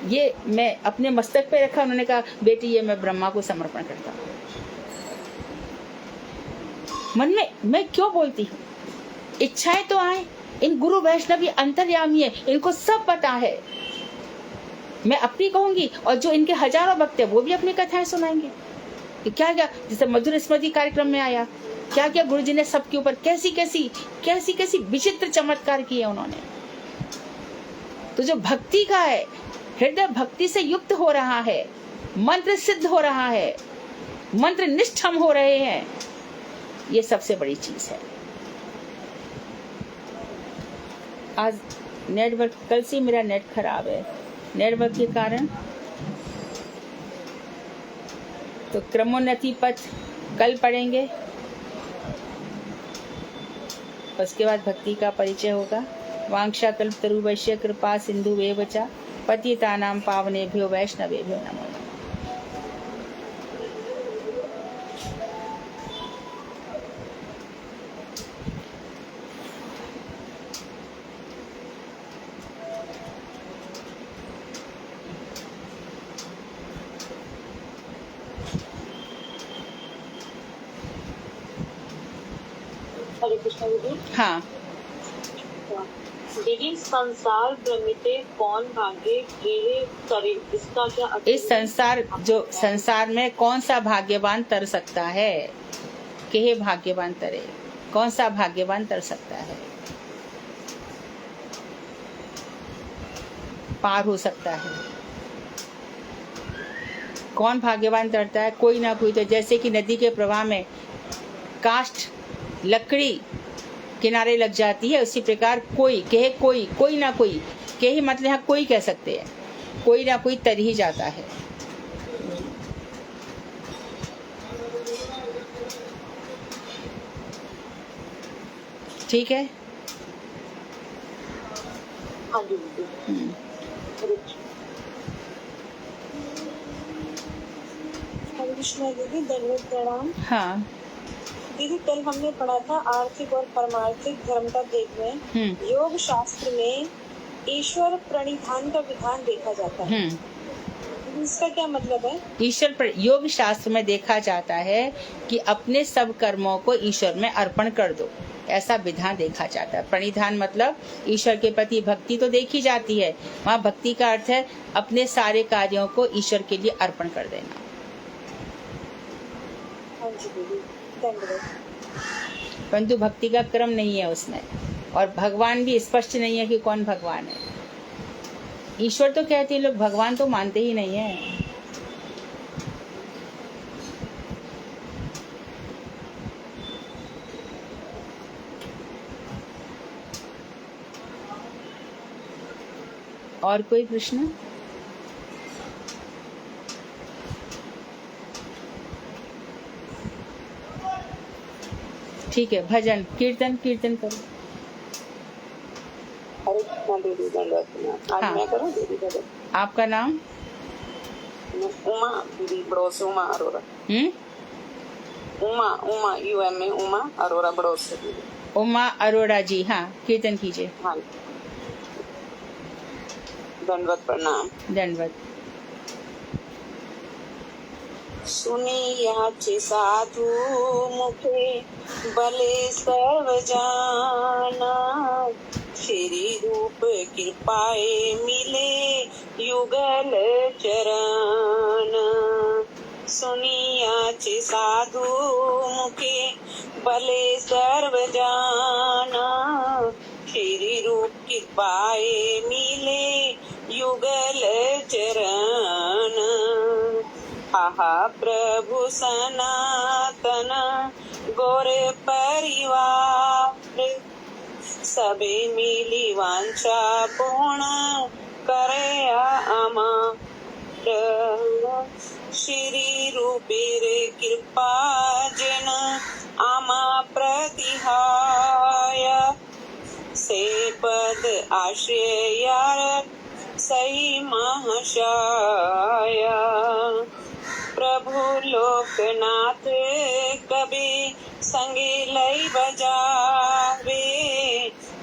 ये मैं अपने मस्तक पे रखा। उन्होंने कहा बेटी ये मैं ब्रह्मा को समर्पण करता हूँ। मन में मैं क्यों बोलती हूँ, इच्छाएं तो आए, इन गुरु वैष्णवी अंतर्यामी है, इनको सब पता है। मैं अपनी कहूंगी, और जो इनके हजारों भक्त है वो भी अपनी कथाएं सुनाएंगे कि क्या क्या, जैसे मधुर स्मृति कार्यक्रम में आया, क्या क्या गुरुजी ने सबके ऊपर कैसी कैसी विचित्र चमत्कार किए उन्होंने। तो जो भक्ति का है, हृदय भक्ति से युक्त हो रहा है, मंत्र सिद्ध हो रहा है, मंत्र निष्ठ हम हो रहे हैं, ये सबसे बड़ी चीज है। आज नेटवर्क, कल से मेरा नेट खराब है, नेटवर्क के कारण। तो क्रमोन्नति पथ कल पढ़ेंगे, उसके बाद भक्ति का परिचय होगा। वांछा कल्पतरुवैश्य कृपा सिंधु एव च पतितानां पावनेभ्यो वैष्णवेभ्यो नमो नमः। हरे कृष्ण दीदी। हाँ दीदी, संसार भ्रमिते कौन भाग्य गेहे करे, इसका क्या अर्थ? इस संसार में कौन सा भाग्यवान तर सकता है? केहे भाग्यवान तरे, कौन सा भाग्यवान तर सकता है, पार हो सकता है? कौन भाग्यवान तरता है? कोई ना कोई। तो जैसे कि नदी के प्रवाह में काष्ठ लकड़ी किनारे लग जाती है, उसी प्रकार कोई कहे, कोई ना कोई कहे, मतलब यहाँ कोई कह सकते हैं, कोई ना कोई तर ही जाता है। ठीक है। हाँ जी दीदी। हरे कृष्ण दीदी, धन्यवाद, प्रणाम। हाँ दीदी, कल हमने पढ़ा था आर्थिक और परमार्थिक धर्म का भेद में योग शास्त्र में ईश्वर प्रणिधान का विधान देखा जाता है। इसका क्या मतलब है? ईश्वर योग शास्त्र में देखा जाता है कि अपने सब कर्मों को ईश्वर में अर्पण कर दो, ऐसा विधान देखा जाता है। प्रणिधान मतलब ईश्वर के प्रति भक्ति तो देखी जाती है, वहाँ भक्ति का अर्थ है अपने सारे कार्यों को ईश्वर के लिए अर्पण कर देना। हाँ जी दीदी, दंडवत। परंतु भक्ति का क्रम नहीं है उसमें, और भगवान भी स्पष्ट नहीं है कि कौन भगवान है। ईश्वर तो कहते हैं लोग, भगवान तो मानते ही नहीं है। और कोई प्रश्न? ठीक है, भजन कीर्तन करो। हरे कृष्णा दीदी, दंडवत। आज हाँ। मैं करूँ दीदी भजन? आपका नाम? उमा दीदी, बड़ोस उमा अरोरा। उमा UMA उमा अरोरा, बड़ोस से दीदी। उमा अरोड़ा जी, हाँ कीर्तन कीजिए। हाँ, दंडवत प्रणाम। दंडवत। सुनी याचे साधु मुखे भले सर्व जाना, श्री रूप कृपाए मिले युगल चरण। सुनी याचे साधु मुखे भले सर्व जाना, श्री रूप कृपाए मिले युगल चरण। आहा प्रभु सनातन गोरे परिवार, सबे मिली वांछा पूर्ण करे अमार। श्री रूपीर कृपा जन आमा प्रतिहाय, से पद आश्रय सही महाशय। प्रभु लोकनाथ कभी संगे लई बजावे,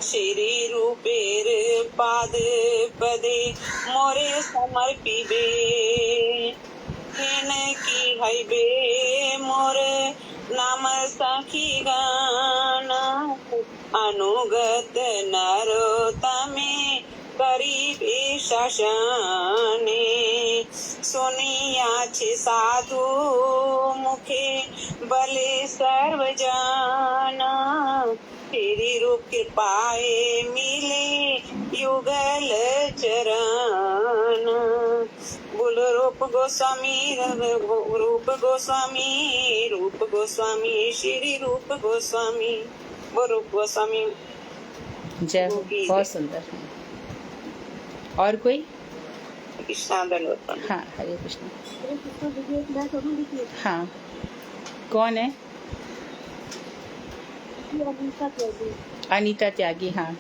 श्री रूपेर पाद पदे मोरे समर्पिबे। हिन की हईबे मोर नाम सखी गाना, अनुगत नरोत्तमे करीबे शासने। सुनियाछि साधु मुखे भले सर्व जाना, तेरी रूप कृपाए मिले युगल चरण। बोल रूप गोस्वामी, रूप गोस्वामी, रूप गोस्वामी, श्री रूप गोस्वामी, वो रूप गोस्वामी। जय हो, बहुत सुंदर। और कोई? कृष्णा दंडवत। हाँ, हरे कृष्ण। हरे कृष्ण दीदी, एक मैं करूँ दीदी? हाँ, कौन है? अनीता त्यागी। अनीता त्यागी, हाँ।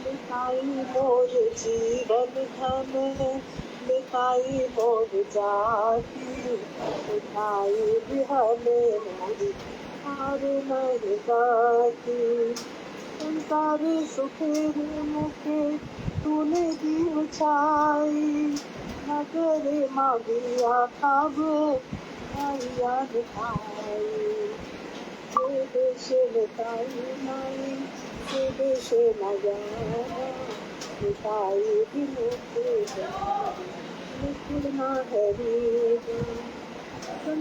मिताई मोर जीवन धन, मिताई मोर जाति, मिताई बिहले मोरी हार नर गाती। संसार सुखेर मुखे तूने दी ऊंचाई, नगर मागिया खाब आया दिखाई। से देश मिताई माई, से देश न जाना, मिताई बिनु के निपुणा है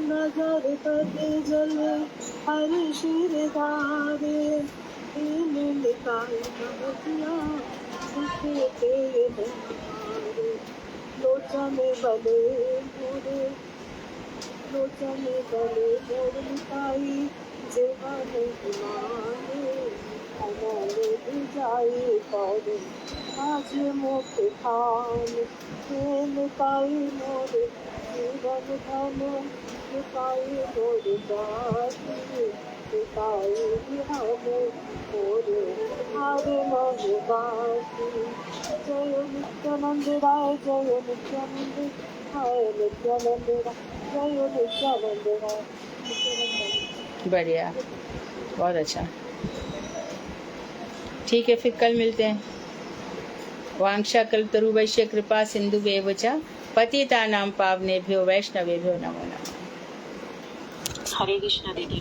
नगर कटे जल हर शिर धारे। निताई नदिया सुखे के धारे, लोचन बले मोरे, लोचन बले मोर मिताई, जीवन माने अमर जाई पौधे आज मुख खान। मिताई मोर जीवन धन, मिताई मोर जाति, मिताई बिहाने मोर हार मन बासी। जय नित्यानंद राय, जय नित्यानंद राय, नित्यानंद राय, जय नित्यानंद राय। बढ़िया, बहुत अच्छा। ठीक है, फिर कल मिलते हैं। वांछा कल्पतरुभ्यश्च कृपा सिन्धुभ्येव च पतितानां पावनेभ्यो वैष्णवेभ्यो नमो नमः। हरे कृष्णा दीदी।